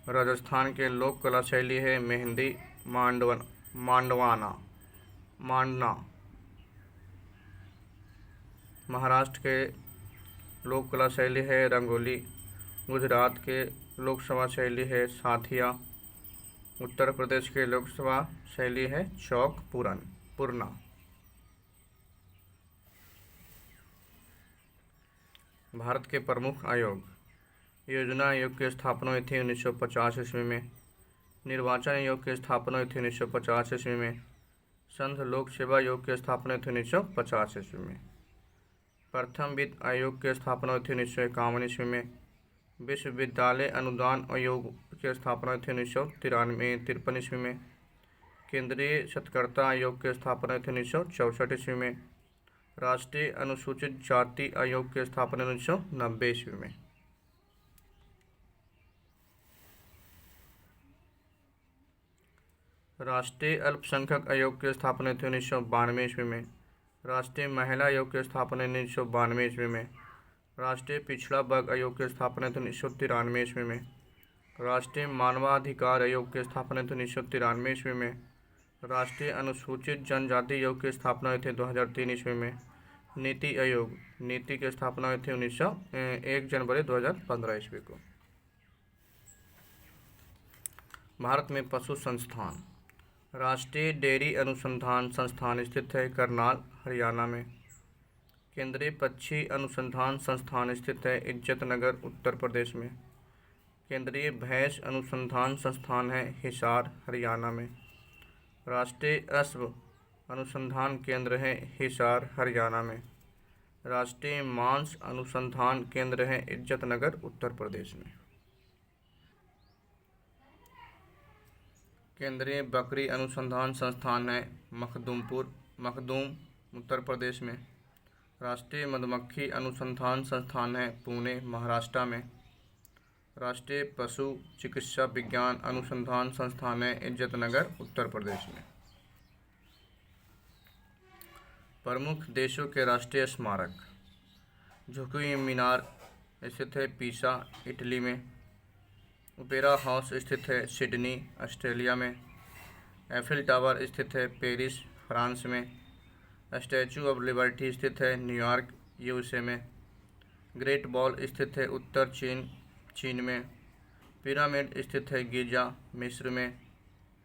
राजस्थान के लोक कला शैली है मेहंदी मांडना। महाराष्ट्र के लोक कला शैली है रंगोली। गुजरात के लोकसभा शैली है साथिया। उत्तर प्रदेश के लोकसभा शैली है चौक पूरना। भारत के प्रमुख आयोग। योजना आयोग की स्थापना हुई थी 1950 ईस्वी में। निर्वाचन आयोग की स्थापना हुई थी 1950 ईस्वी में। संघ लोक सेवा आयोग की स्थापना हुई थी 1950 ईस्वी में। प्रथम वित्त आयोग की स्थापना हुई थी 1951 ईस्वी में। विश्वविद्यालय अनुदान आयोग की स्थापना हुई थी 1953 ईस्वी में। केंद्रीय शतकर्ता आयोग की स्थापना हुई थी 1964 ईस्वी में। राष्ट्रीय अनुसूचित जाति आयोग की स्थापना 1990 ईस्वी में। राष्ट्रीय अल्पसंख्यक आयोग की स्थापना हुई थी 1992 ईस्वी में। राष्ट्रीय महिला आयोग की स्थापना 1992 ईस्वी में। राष्ट्रीय पिछड़ा वर्ग आयोग की स्थापना थी 1993 ईस्वी में। राष्ट्रीय मानवाधिकार आयोग की स्थापना थी 1993 ईस्वी में। राष्ट्रीय अनुसूचित जनजाति आयोग की स्थापना हुई थी 2003 ईस्वी में। नीति आयोग नीति की स्थापना हुई थी 1 जनवरी 2015 ईस्वी को। भारत में पशु संस्थान। राष्ट्रीय डेयरी अनुसंधान संस्थान स्थित है करनाल, हरियाणा में। केंद्रीय पक्षी अनुसंधान संस्थान स्थित है इज्जतनगर, उत्तर प्रदेश में। केंद्रीय भैंस अनुसंधान संस्थान है हिसार, हरियाणा में। राष्ट्रीय अश्व अनुसंधान केंद्र है हिसार, हरियाणा में। राष्ट्रीय मांस अनुसंधान केंद्र है इज्जतनगर, उत्तर प्रदेश में। केंद्रीय बकरी अनुसंधान संस्थान है मखदूम, उत्तर प्रदेश में। राष्ट्रीय मधुमक्खी अनुसंधान संस्थान है पुणे, महाराष्ट्र में। राष्ट्रीय पशु चिकित्सा विज्ञान अनुसंधान संस्थान है इज्जतनगर, उत्तर प्रदेश में। प्रमुख देशों के राष्ट्रीय स्मारक। झुकी मीनार स्थित है पीसा, इटली में। ओपेरा हाउस स्थित है सिडनी, ऑस्ट्रेलिया में। एफिल टावर स्थित है पेरिस, फ्रांस में। स्टैचू ऑफ लिबर्टी स्थित है न्यूयॉर्क, यूएसए में। ग्रेट वॉल स्थित है उत्तर चीन में। पिरामिड स्थित है गिजा, मिस्र में।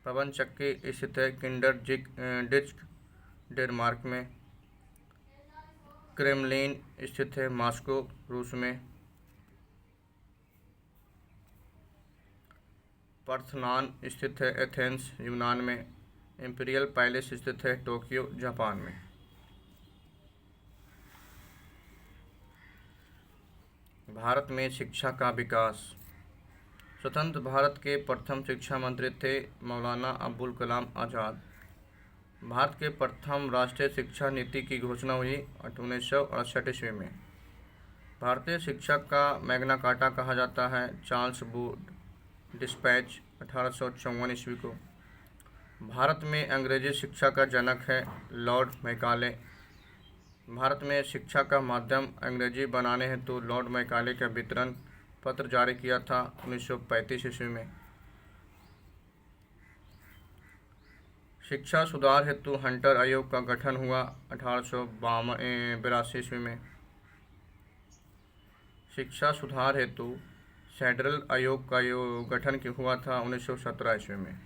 पवन चक्की स्थित है डिस्क, डेनमार्क में। क्रेमलिन स्थित है मॉस्को, रूस में। पार्थेनॉन स्थित है एथेंस, यूनान में। इंपीरियल पैलेस स्थित है टोक्यो, जापान में। भारत में शिक्षा का विकास। स्वतंत्र भारत के प्रथम शिक्षा मंत्री थे मौलाना अबुल कलाम आज़ाद। भारत के प्रथम राष्ट्रीय शिक्षा नीति की घोषणा हुई 1968 ईस्वी में। भारतीय शिक्षा का मैग्ना कार्टा कहा जाता है चार्ल्स वुड डिस्पैच 1854 ईस्वी को। भारत में अंग्रेजी शिक्षा का जनक है लॉर्ड मैकाले। भारत में शिक्षा का माध्यम अंग्रेजी बनाने हेतु लॉर्ड मैकाले का वितरण पत्र जारी किया था 1935 ईस्वी में। शिक्षा सुधार हेतु हंटर आयोग का गठन हुआ 1882 ईस्वी में। शिक्षा सुधार हेतु फेडरल आयोग का गठन हुआ था 1917 ईस्वी में।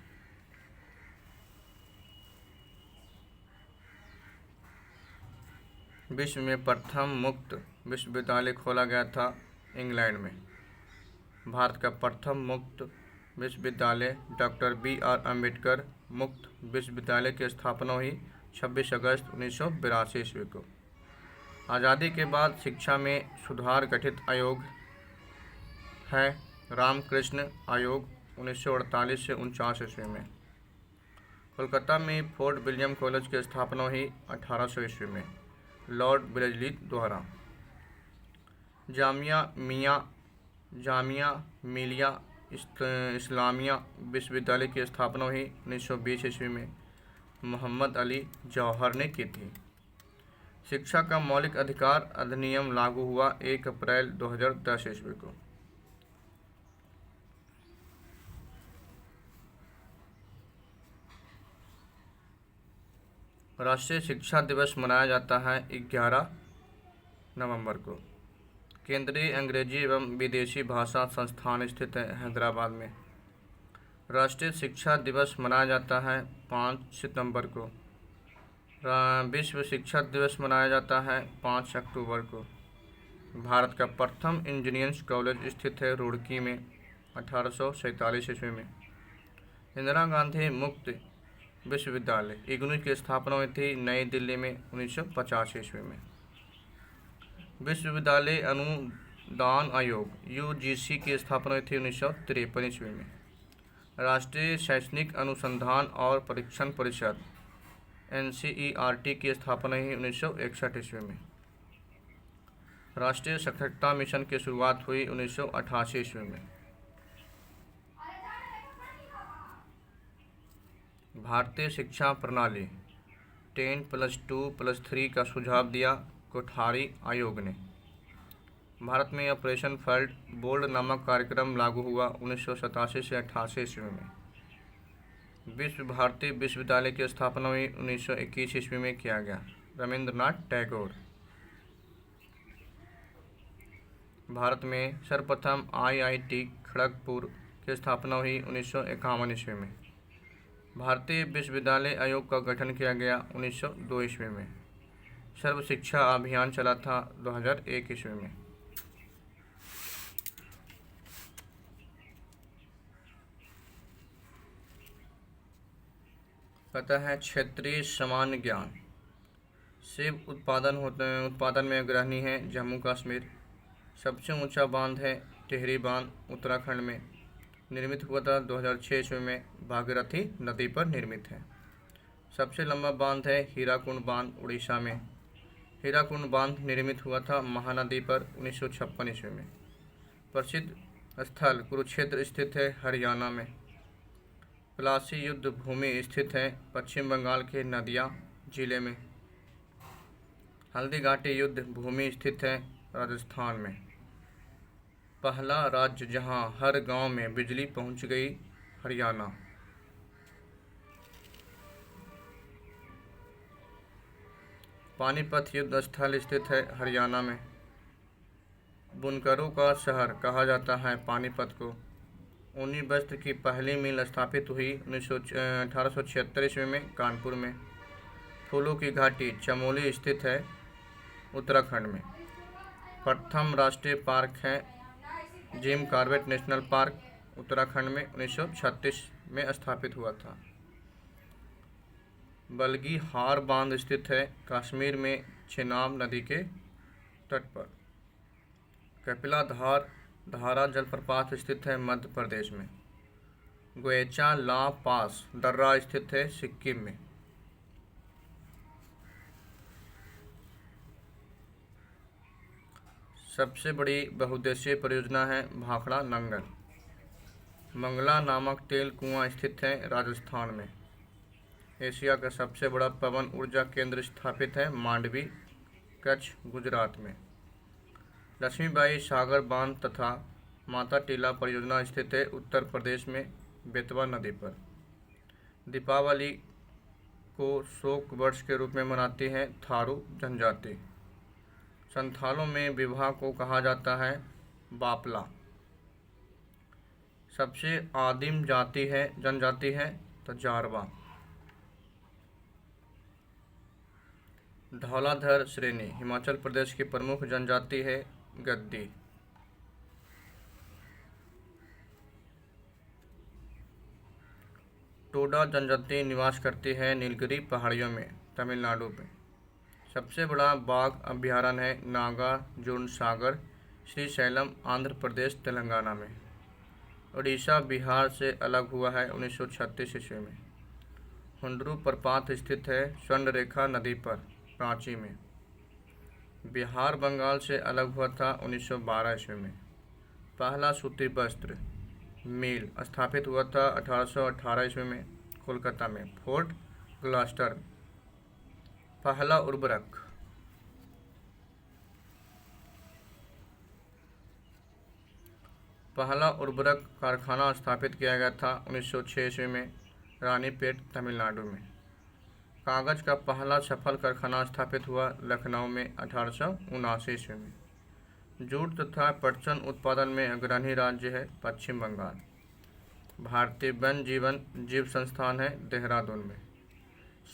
विश्व में प्रथम मुक्त विश्वविद्यालय खोला गया था इंग्लैंड में। भारत का प्रथम मुक्त विश्वविद्यालय डॉक्टर BR अम्बेडकर मुक्त विश्वविद्यालय की स्थापना हुई 26 अगस्त 1982 ईस्वी को। आज़ादी के बाद शिक्षा में सुधार गठित आयोग है रामकृष्ण आयोग 1948 से 49 ईस्वी में। कोलकाता में फोर्ट विलियम कॉलेज की स्थापना हुई 1800 ईस्वी में लॉर्ड वेलेस्ली द्वारा। जामिया मिलिया इस्लामिया विश्वविद्यालय की स्थापना हुई 1920 ईस्वी में मोहम्मद अली जौहर ने की थी। शिक्षा का मौलिक अधिकार अधिनियम लागू हुआ 1 अप्रैल 2010 ईस्वी को। राष्ट्रीय शिक्षा दिवस मनाया जाता है 11 नवंबर को। केंद्रीय अंग्रेजी एवं विदेशी भाषा संस्थान स्थित है हैदराबाद में। राष्ट्रीय शिक्षा दिवस मनाया जाता है 5 सितंबर को। विश्व शिक्षा दिवस मनाया जाता है 5 अक्टूबर को। भारत का प्रथम इंजीनियरिंग कॉलेज स्थित है रुड़की में 1847 ईस्वी में। इंदिरा गांधी मुक्त विश्वविद्यालय इग्नू की स्थापना हुई थी नई दिल्ली में 1950 ईस्वी में। विश्वविद्यालय अनुदान आयोग यूजीसी की स्थापना हुई थी 1953 ईस्वी में। राष्ट्रीय शैक्षणिक अनुसंधान और परीक्षण परिषद एनसीईआरटी की स्थापना हुई 1961 ईस्वी में। राष्ट्रीय साक्षरता मिशन की शुरुआत हुई 1988 ईस्वी में। भारतीय शिक्षा प्रणाली 10+2+3 का सुझाव दिया कोठारी आयोग ने। भारत में ऑपरेशन फ्लड बोल्ड नामक कार्यक्रम लागू हुआ 1987 से 88 ईस्वी में। विश्व भारती विश्वविद्यालय की स्थापना हुई 1921 ईस्वी में किया गया। रविंद्रनाथ टैगोर। भारत में सर्वप्रथम आईआईटी खड़गपुर की स्थापना हुई 1951 ईस्वी में। भारतीय विश्वविद्यालय आयोग का गठन किया गया 1902 ईस्वी में। सर्व शिक्षा अभियान चला था 2001 ईस्वी में। पता है क्षेत्रीय सामान्य ज्ञान। सेब उत्पादन में अग्रणी है जम्मू कश्मीर। सबसे ऊंचा बांध है टिहरी बांध उत्तराखंड में। निर्मित हुआ था 2006 ईस्वी में। भागीरथी नदी पर निर्मित है। सबसे लंबा बांध है हीराकुंड बांध उड़ीसा में। हीराकुंड बांध निर्मित हुआ था महानदी पर 1956 ईस्वी में। प्रसिद्ध स्थल कुरुक्षेत्र स्थित है हरियाणा में। प्लासी युद्ध भूमि स्थित है पश्चिम बंगाल के नदिया जिले में। हल्दी घाटी युद्ध भूमि स्थित है राजस्थान में। पहला राज्य जहां हर गांव में बिजली पहुंच गई हरियाणा। पानीपत युद्ध स्थल स्थित है हरियाणा में। बुनकरों का शहर कहा जाता है पानीपत को। ऊनी वस्त्र की पहली मिल स्थापित हुई 1876 ईस्वी में कानपुर में। फूलों की घाटी चमोली स्थित है उत्तराखंड में। प्रथम राष्ट्रीय पार्क है Jim Corbett national park Uttarakhand में 1936 में स्थापित हुआ था। बल्गी हार बांध स्थित है कश्मीर में चेनाब नदी के तट पर। कपिला धारा जलप्रपात स्थित है मध्य प्रदेश में। गोएचा ला पास दर्रा स्थित है सिक्किम में। सबसे बड़ी बहुउद्देशीय परियोजना है भाखड़ा नंगल। मंगला नामक तेल कुआं स्थित है राजस्थान में। एशिया का सबसे बड़ा पवन ऊर्जा केंद्र स्थापित है मांडवी कच्छ गुजरात में। लक्ष्मीबाई सागर बांध तथा माता टीला परियोजना स्थित है उत्तर प्रदेश में बेतवा नदी पर। दीपावली को शोक वर्ष के रूप में मनाती है थारू जनजाति। संथालों में विवाह को कहा जाता है बापला। सबसे आदिम जनजाति है तो जारवा। धौलाधर श्रेणी हिमाचल प्रदेश की प्रमुख जनजाति है गद्दी। टोडा जनजाति निवास करती है नीलगिरी पहाड़ियों में तमिलनाडु में। सबसे बड़ा बाघ अभयारण्य है नागार्जुन सागर श्रीशैलम आंध्र प्रदेश तेलंगाना में। उड़ीसा बिहार से अलग हुआ है 1936 ईस्वी में। हुंडरू प्रपात स्थित है स्वर्णरेखा नदी पर रांची में। बिहार बंगाल से अलग हुआ था 1912 ईस्वी में। पहला सूती वस्त्र मिल स्थापित हुआ था 1818 ईस्वी में कोलकाता में फोर्ट ग्लास्टर। पहला उर्वरक कारखाना स्थापित किया गया था 1906 ईस्वी में रानीपेट तमिलनाडु में। कागज का पहला सफल कारखाना स्थापित हुआ लखनऊ में 1879 ईस्वी में। जूट तथा पटसन उत्पादन में अग्रणी राज्य है पश्चिम बंगाल। भारतीय वन्य जीव संस्थान है देहरादून में।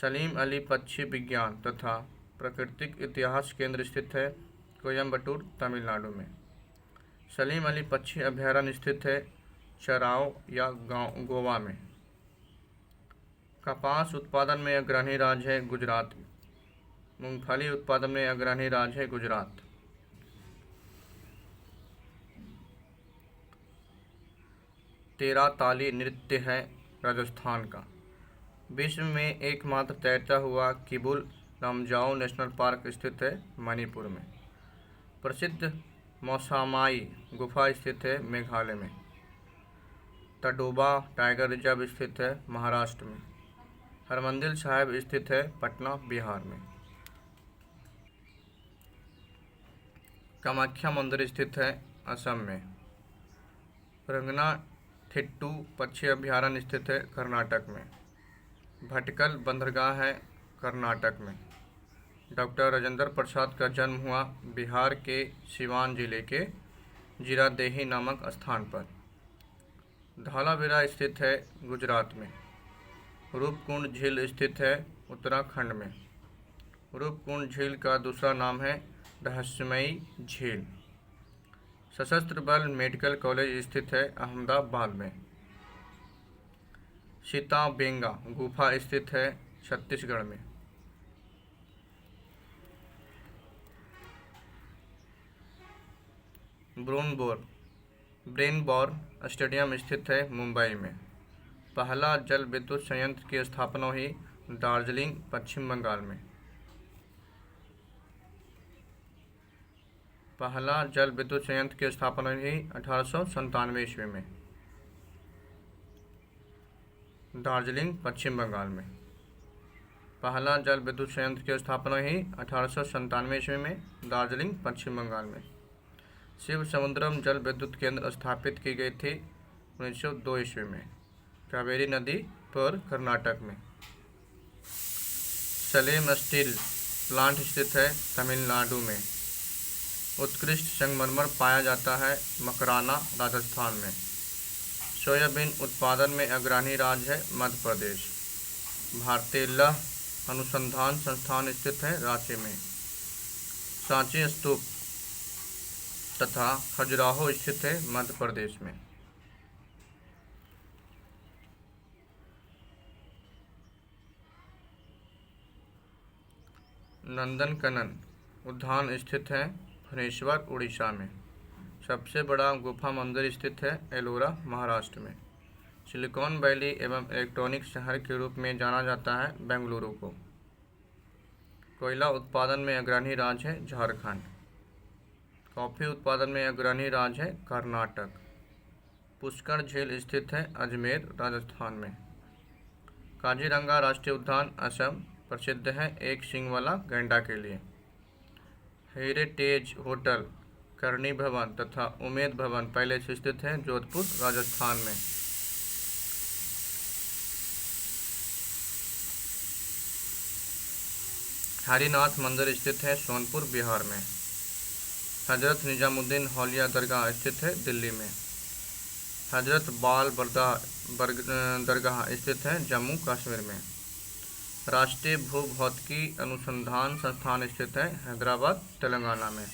सलीम अली पक्षी विज्ञान तथा प्राकृतिक इतिहास केंद्र स्थित है कोयम्बटूर तमिलनाडु में। सलीम अली पक्षी अभयारण्य स्थित है चराओ या गोवा में। कपास उत्पादन में अग्रणी राज्य है गुजरात। मूंगफली उत्पादन में अग्रणी राज्य है गुजरात। तेरा ताली नृत्य है राजस्थान का। विश्व में एकमात्र तैरता हुआ किबुल लमजाओ नेशनल पार्क स्थित है मणिपुर में। प्रसिद्ध मौसामाई गुफा स्थित है मेघालय में। तडोबा टाइगर रिजर्व स्थित है महाराष्ट्र में। हरमंदिर साहिब स्थित है पटना बिहार में। कामाख्या मंदिर स्थित है असम में। रंगना थिट्टू पक्षी अभयारण्य स्थित है कर्नाटक में। भटकल बंदरगाह है कर्नाटक में। डॉक्टर राजेंद्र प्रसाद का जन्म हुआ बिहार के सिवान जिले के जीरादेही नामक स्थान पर। धौलावीरा स्थित है गुजरात में। रूपकुंड झील स्थित है उत्तराखंड में। रूपकुंड झील का दूसरा नाम है रहस्यमयी झील। सशस्त्र बल मेडिकल कॉलेज स्थित है अहमदाबाद में। सीताबेंगा गुफा स्थित है छत्तीसगढ़ में। ब्रेनबोर स्टेडियम स्थित है मुंबई में। पहला जल विद्युत संयंत्र की स्थापना हुई दार्जिलिंग पश्चिम बंगाल में। पहला जल विद्युत संयंत्र की स्थापना हुई 1897 ईस्वी में दार्जिलिंग पश्चिम बंगाल में। पहला जल विद्युत संयंत्र की स्थापना हुई 1897 ईस्वी में दार्जिलिंग पश्चिम बंगाल में। शिव समुद्रम जल विद्युत केंद्र स्थापित की गई थी 1902 ईस्वी में कावेरी नदी पर कर्नाटक में। सलेम स्टील प्लांट स्थित है तमिलनाडु में। उत्कृष्ट संगमरमर पाया जाता है मकराना राजस्थान में। सोयाबीन उत्पादन में अग्रणी राज्य है मध्य प्रदेश। भारतीय लौह अनुसंधान संस्थान स्थित है रांची में। सांची स्तूप तथा खजुराहो स्थित है मध्य प्रदेश में। नंदनकनन उद्यान स्थित है भुवनेश्वर उड़ीसा में। सबसे बड़ा गुफा मंदिर स्थित है एलोरा महाराष्ट्र में। सिलिकॉन वैली एवं इलेक्ट्रॉनिक शहर के रूप में जाना जाता है बेंगलुरु को। कोयला उत्पादन में अग्रणी राज्य है झारखंड। कॉफ़ी उत्पादन में अग्रणी राज्य है कर्नाटक। पुष्कर झील स्थित है अजमेर राजस्थान में। काजीरंगा राष्ट्रीय उद्यान असम प्रसिद्ध है एक सींग वाला गैंडा के लिए। हेरिटेज होटल करणी भवन तथा उमेद भवन पैलेस स्थित है जोधपुर राजस्थान में। हरिनाथ मंदिर स्थित है सोनपुर बिहार में। हजरत निजामुद्दीन हौलिया दरगाह स्थित है दिल्ली में। हजरत बाल दरगाह स्थित है जम्मू कश्मीर में। राष्ट्रीय भूभौतिकी अनुसंधान संस्थान स्थित है हैदराबाद तेलंगाना में।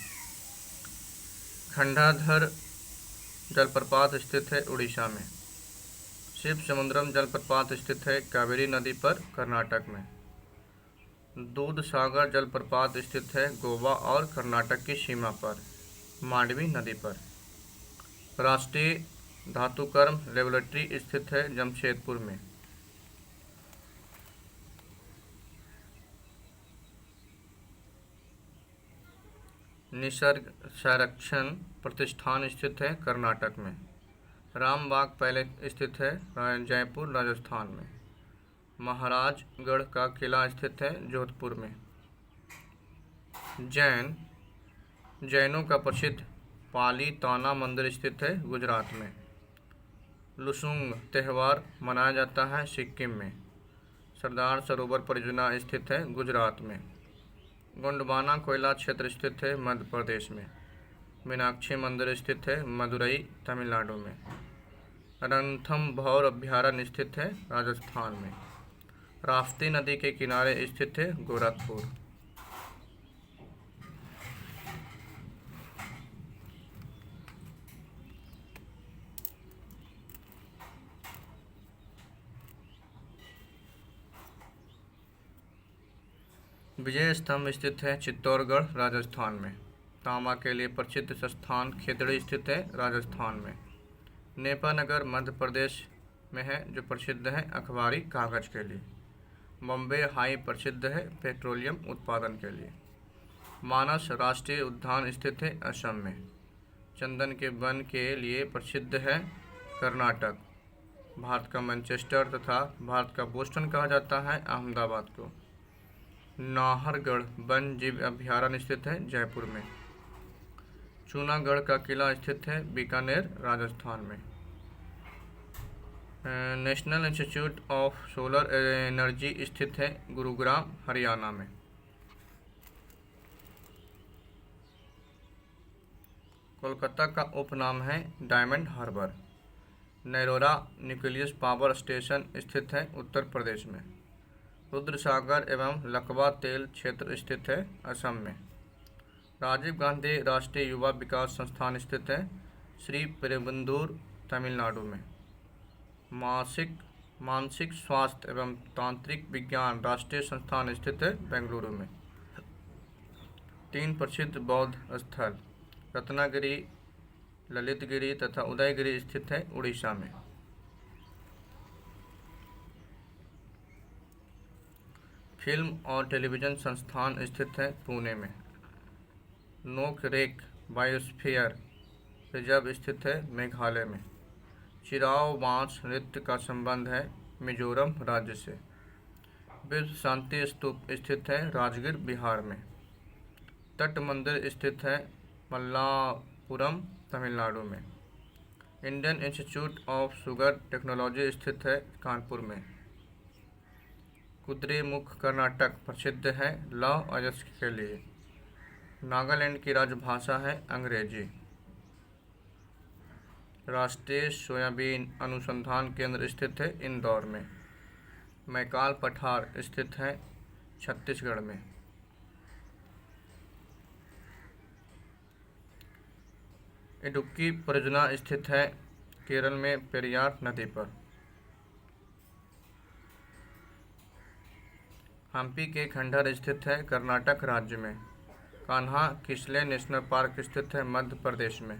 खंडाधर जलप्रपात स्थित है उड़ीसा में। शिव समुद्रम जलप्रपात स्थित है कावेरी नदी पर कर्नाटक में। दूध सागर जलप्रपात स्थित है गोवा और कर्नाटक की सीमा पर मांडवी नदी पर। राष्ट्रीय धातुकर्म लेबोरेटरी स्थित है जमशेदपुर में। निसर्ग संरक्षण प्रतिष्ठान स्थित है कर्नाटक में। रामबाग पैलेस स्थित है जयपुर राजस्थान में। महाराजगढ़ का किला स्थित है जोधपुर में। जैनों का प्रसिद्ध पालीताना मंदिर स्थित है गुजरात में। लुसुंग त्यौहार मनाया जाता है सिक्किम में। सरदार सरोवर परियोजना स्थित है गुजरात में। गोंडवाना कोयला क्षेत्र स्थित है मध्य प्रदेश में। मीनाक्षी मंदिर स्थित है मदुरई तमिलनाडु में। रणथंभौर अभयारण्य स्थित है राजस्थान में। राप्ती नदी के किनारे स्थित है गोरखपुर। विजय स्तंभ स्थित है चित्तौड़गढ़ राजस्थान में। तांबा के लिए प्रसिद्ध संस्थान खेतड़ी स्थित है राजस्थान में। नेपानगर मध्य प्रदेश में है जो प्रसिद्ध है अखबारी कागज के लिए। बॉम्बे हाई प्रसिद्ध है पेट्रोलियम उत्पादन के लिए। मानस राष्ट्रीय उद्यान स्थित है असम में। चंदन के वन के लिए प्रसिद्ध है कर्नाटक। भारत का मैनचेस्टर तथा भारत का बोस्टन कहा जाता है अहमदाबाद को। नाहरगढ़ वन जीव अभ्यारण्य स्थित है जयपुर में। चूनागढ़ का किला स्थित है बीकानेर राजस्थान में। National institute of solar energy स्थित है गुरुग्राम हरियाणा में। कोलकाता का उपनाम है Diamond Harbour. Narora nucleus power station स्थित है उत्तर प्रदेश में। रुद्रसागर एवं लकवा तेल क्षेत्र स्थित है असम में। राजीव गांधी राष्ट्रीय युवा विकास संस्थान स्थित है श्री पेरुम्बदूर तमिलनाडु में। मानसिक स्वास्थ्य एवं तांत्रिक विज्ञान राष्ट्रीय संस्थान स्थित है बेंगलुरु में। 3 प्रसिद्ध बौद्ध स्थल रत्नागिरी, ललितगिरी तथा उदयगिरी स्थित है उड़ीसा में। फिल्म और टेलीविज़न संस्थान स्थित है पुणे में। नोकरेक बायोस्फीयर रिजर्व स्थित है मेघालय में। चिराव बांस नृत्य का संबंध है मिजोरम राज्य से। विश्व शांति स्तूप स्थित है राजगीर बिहार में। तट मंदिर स्थित है मल्लापुरम तमिलनाडु में। Indian institute of sugar technology स्थित है कानपुर में। कुद्रेमुख कर्नाटक प्रसिद्ध है लौह अयस्क के लिए। नागालैंड की राजभाषा है अंग्रेजी। राष्ट्रीय सोयाबीन अनुसंधान केंद्र स्थित है इंदौर में। मैकाल पठार स्थित है छत्तीसगढ़ में। इडुक्की परियोजना स्थित है केरल में पेरियार नदी पर। हम्पी के खंडहर स्थित है कर्नाटक राज्य में। कान्हा किसले नेशनल पार्क स्थित है मध्य प्रदेश में।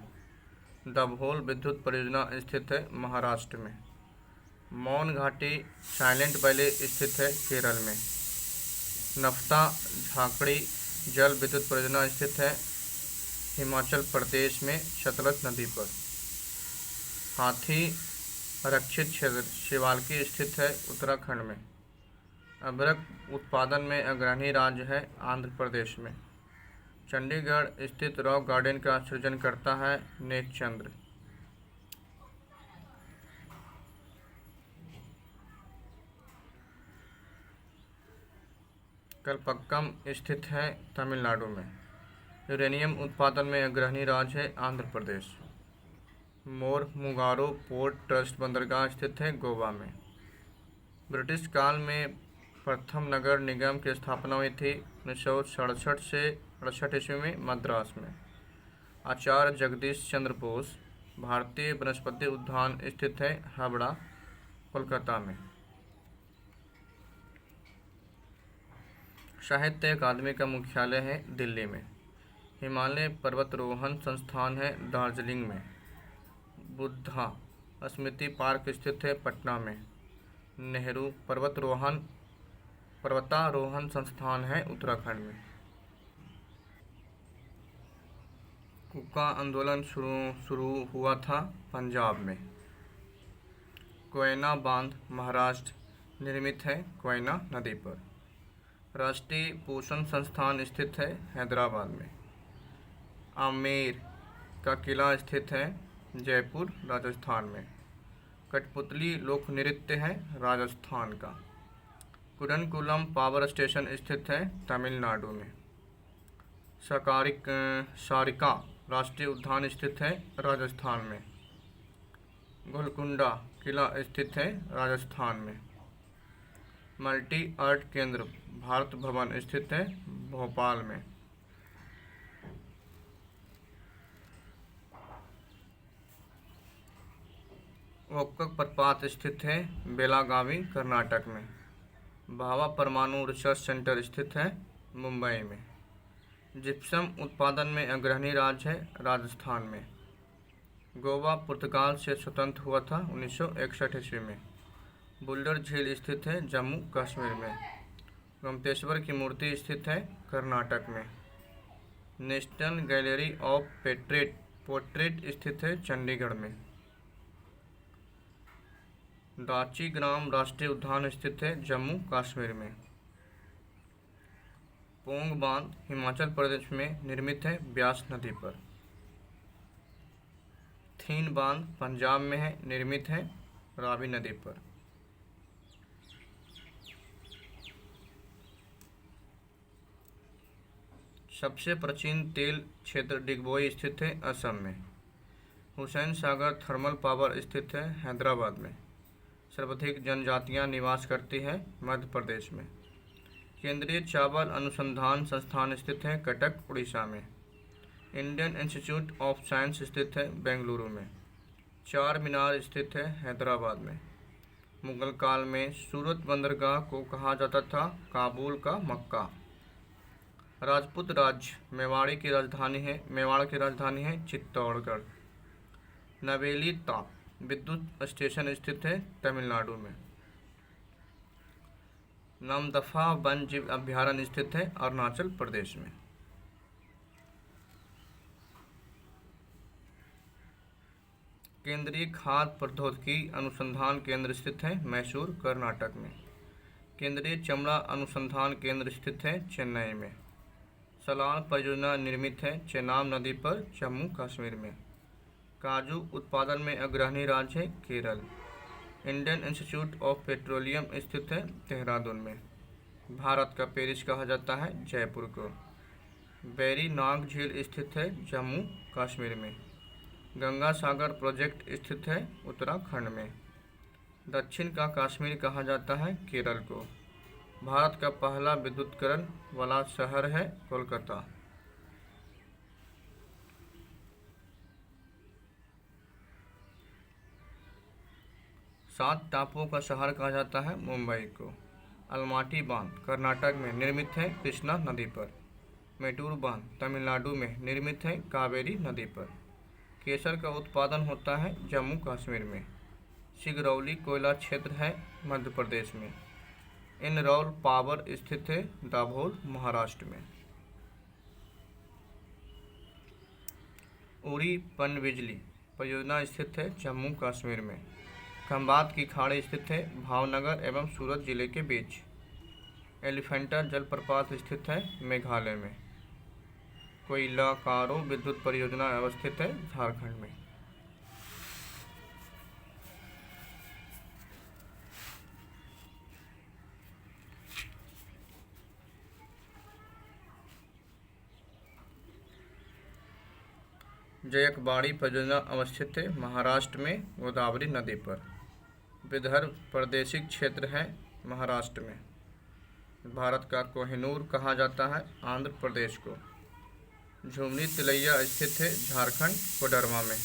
दभोल विद्युत परियोजना स्थित है महाराष्ट्र में। मौन घाटी साइलेंट वैली स्थित है केरल में। नफ्ता झाकड़ी जल विद्युत परियोजना स्थित है हिमाचल प्रदेश में सतलज नदी पर। हाथी आरक्षित क्षेत्र शिवालकी स्थित है उत्तराखंड में। अभ्रक उत्पादन में अग्रणी राज्य है आंध्र प्रदेश में। चंडीगढ़ स्थित रॉक गार्डन का सृजन करता है नेकचंद्र। कलपक्कम स्थित है तमिलनाडु में। यूरेनियम उत्पादन में अग्रणी राज्य है आंध्र प्रदेश। मोरमुगारो पोर्ट ट्रस्ट बंदरगाह स्थित है गोवा में। ब्रिटिश काल में प्रथम नगर निगम की स्थापना हुई थी 1967 से 68 ईस्वी में मद्रास में। आचार्य जगदीश चंद्र बोस भारतीय वनस्पति उद्यान स्थित है हावड़ा कोलकाता में। साहित्य अकादमी का मुख्यालय है दिल्ली में। हिमालय पर्वतारोहण संस्थान है दार्जिलिंग में। बुद्धा स्मृति पार्क स्थित है पटना में। नेहरू पर्वतारोहण संस्थान है उत्तराखंड में। कुका आंदोलन शुरू हुआ था पंजाब में। कोयना बांध महाराष्ट्र निर्मित है कोयना नदी पर। राष्ट्रीय पोषण संस्थान स्थित है हैदराबाद में। आमेर का किला स्थित है जयपुर राजस्थान में। कठपुतली लोक नृत्य है राजस्थान का। कुडनकुलम पावर स्टेशन स्थित है तमिलनाडु में। सारिका राष्ट्रीय उद्यान स्थित है राजस्थान में। गोलकुंडा किला स्थित है राजस्थान में। मल्टी आर्ट केंद्र भारत भवन स्थित है भोपाल में। ओक्कक प्रपात स्थित है बेलागावी कर्नाटक में। भाभा परमाणु रिसर्च सेंटर स्थित है मुंबई में। जिप्सम उत्पादन में अग्रणी राज्य है राजस्थान में। गोवा पुर्तगाल से स्वतंत्र हुआ था 1961 ईस्वी में। बुल्डर झील स्थित है जम्मू कश्मीर में। गोमतेश्वर की मूर्ति स्थित है कर्नाटक में। नेशनल गैलरी ऑफ पोर्ट्रेट स्थित है चंडीगढ़ में। दाची ग्राम राष्ट्रीय उद्यान स्थित है जम्मू कश्मीर में। पोंग बांध हिमाचल प्रदेश में निर्मित है ब्यास नदी पर। थीन बांध पंजाब में है, निर्मित है रावी नदी पर। सबसे प्राचीन तेल क्षेत्र डिगबोई स्थित है असम में। हुसैन सागर थर्मल पावर स्थित है हैदराबाद में। सर्वाधिक जनजातियां निवास करती है मध्य प्रदेश में। केंद्रीय चावल अनुसंधान संस्थान स्थित है कटक उड़ीसा में। इंडियन इंस्टीट्यूट ऑफ साइंस स्थित है बेंगलुरु में। चार मीनार स्थित है हैदराबाद में। मुगल काल में सूरत बंदरगाह को कहा जाता था काबुल का मक्का। राजपूत राज्य मेवाड़ की राजधानी है चित्तौड़गढ़। नवेली ताप विद्युत स्टेशन स्थित है तमिलनाडु में। नामदफा वन जीव अभ्यारण्य स्थित है अरुणाचल प्रदेश में। केंद्रीय खाद्य प्रौद्योगिकी अनुसंधान केंद्र स्थित है मैसूर कर्नाटक में। केंद्रीय चमड़ा अनुसंधान केंद्र स्थित है चेन्नई में। सलाल परियोजना निर्मित है चेनाब नदी पर जम्मू कश्मीर में। काजू उत्पादन में अग्रणी राज्य है Kerala. Indian institute of petroleum स्थित है देहरादून में। भारत का पेरिस कहा जाता है जयपुर को। बैरी नाग झील स्थित है जम्मू कश्मीर में। गंगा सागर प्रोजेक्ट स्थित है उत्तराखंड में। दक्षिण का कश्मीर कहा जाता है केरल को। भारत का पहला विद्युतीकरण वाला शहर है कोलकाता। सात टापुओं का शहर कहा जाता है मुंबई को। अलमाटी बांध कर्नाटक में निर्मित है कृष्णा नदी पर। मेटूर बांध तमिलनाडु में निर्मित है कावेरी नदी पर। केसर का उत्पादन होता है जम्मू कश्मीर में। सिगरौली कोयला क्षेत्र है मध्य प्रदेश में। इनरौल पावर स्थित है दाभोल महाराष्ट्र में। उड़ी पनबिजली परियोजना स्थित है जम्मू कश्मीर में। खंबात की खाड़ी स्थित है भावनगर एवं सूरत जिले के बीच। एलिफेंटा जलप्रपात स्थित है मेघालय में। कोयला कारो विद्युत परियोजना अवस्थित है झारखंड में। जयकबाड़ी परियोजना अवस्थित है महाराष्ट्र में गोदावरी नदी पर। विदर्भ प्रादेशिक क्षेत्र है महाराष्ट्र में। भारत का कोहिनूर कहा जाता है आंध्र प्रदेश को। झुमरी तिलैया स्थित है झारखंड कोडरमा में।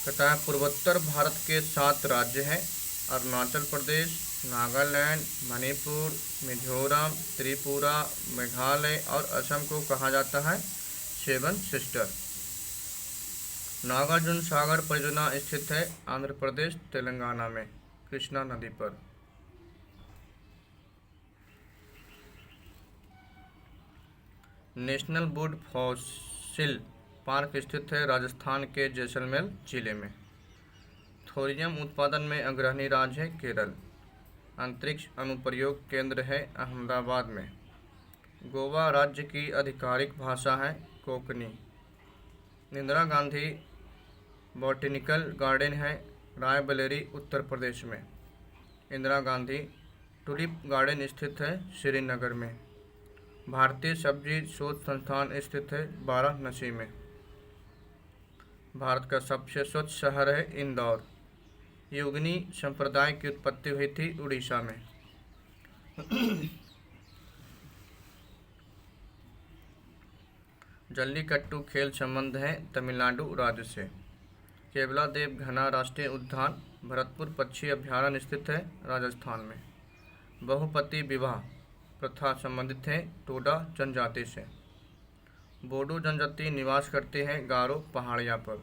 कहता है पूर्वोत्तर भारत के 7 राज्य हैं अरुणाचल प्रदेश, नागालैंड, मणिपुर, मिजोरम, त्रिपुरा, मेघालय और असम को कहा जाता है 7 सिस्टर। नागार्जुन सागर परियोजना स्थित है आंध्र प्रदेश तेलंगाना में कृष्णा नदी पर। नेशनल वुड फॉसिल पार्क स्थित है राजस्थान के जैसलमेर जिले में। थोरियम उत्पादन में अग्रणी राज्य है केरल। अंतरिक्ष अनुप्रयोग केंद्र है अहमदाबाद में। गोवा राज्य की आधिकारिक भाषा है कोंकणी। इंदिरा गांधी बॉटेनिकल गार्डन है रायबरेली उत्तर प्रदेश में। इंदिरा गांधी टुलिप गार्डन स्थित है श्रीनगर में। भारतीय सब्जी शोध संस्थान स्थित है वाराणसी में। भारत का सबसे स्वच्छ शहर है इंदौर। योगिनी संप्रदाय की उत्पत्ति हुई थी उड़ीसा में। जल्लीकट्टू खेल संबंध है तमिलनाडु राज्य से। केवलादेव घना राष्ट्रीय उद्यान भरतपुर पक्षी अभ्यारण्य स्थित है राजस्थान में। बहुपति विवाह प्रथा संबंधित है टोडा जनजाति से। बोडो जनजाति निवास करते हैं गारो पहाड़ियाँ पर।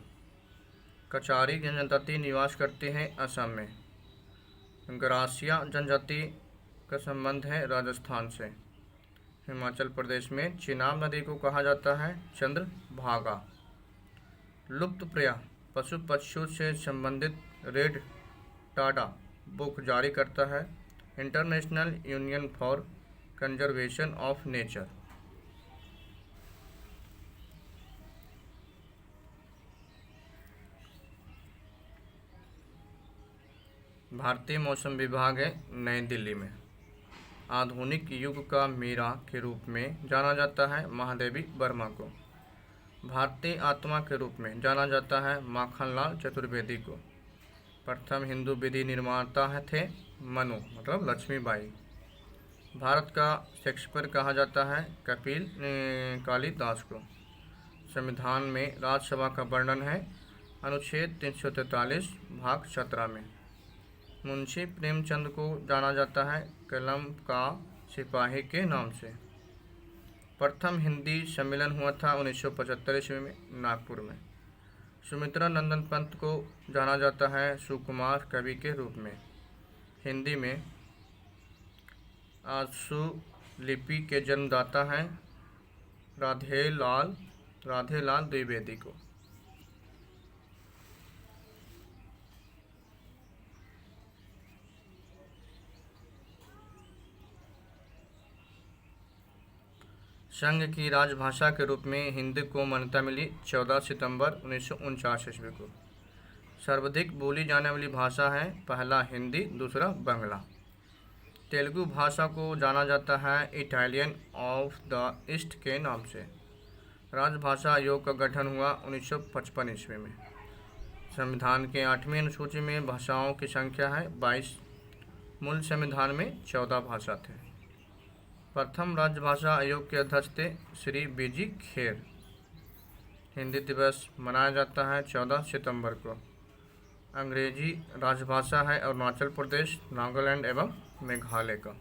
कचारी जनजाति निवास करते हैं असम में। गरासिया जनजाति का संबंध है राजस्थान से। हिमाचल प्रदेश में चिनाब नदी को कहा जाता है चंद्रभागा। लुप्तप्राय पशु पक्षियों से संबंधित रेड टाटा बुक जारी करता है international union for conservation of nature. भारतीय मौसम विभाग है नई दिल्ली में। आधुनिक युग का मीरा के रूप में जाना जाता है महादेवी वर्मा को। भारतीय आत्मा के रूप में जाना जाता है माखनलाल चतुर्वेदी को। प्रथम हिंदू विधि निर्माता थे मनु मतलब लक्ष्मीबाई। भारत का शेक्सपियर कहा जाता है कपिल कालिदास को। संविधान में राज्यसभा का वर्णन है अनुच्छेद 343 भाग 17 में। मुंशी प्रेमचंद को जाना जाता है कलम का सिपाही के नाम से। प्रथम हिंदी सम्मेलन हुआ था 1975 ईस्वी में नागपुर में। सुमित्रा नंदन पंत को जाना जाता है सुकुमार कवि के रूप में। हिंदी में आशु लिपि के जन्मदाता हैं राधेलाल द्विवेदी को। संघ की राजभाषा के रूप में हिंदी को मान्यता मिली 14 सितंबर 1949 ईस्वी को। सर्वाधिक बोली जाने वाली भाषा है पहला हिंदी, दूसरा बांग्ला। तेलुगु भाषा को जाना जाता है इटालियन ऑफ द ईस्ट के नाम से। राजभाषा आयोग का गठन हुआ 1955 ईस्वी में। संविधान के 8वीं अनुसूची में भाषाओं की संख्या है 22। मूल संविधान में 14 भाषा थे। प्रथम राजभाषा आयोग के अध्यक्ष थे श्री बीजी खेर। हिंदी दिवस मनाया जाता है 14 सितंबर को। अंग्रेजी राजभाषा है अरुणाचल प्रदेश, नागालैंड एवं मेघालय का।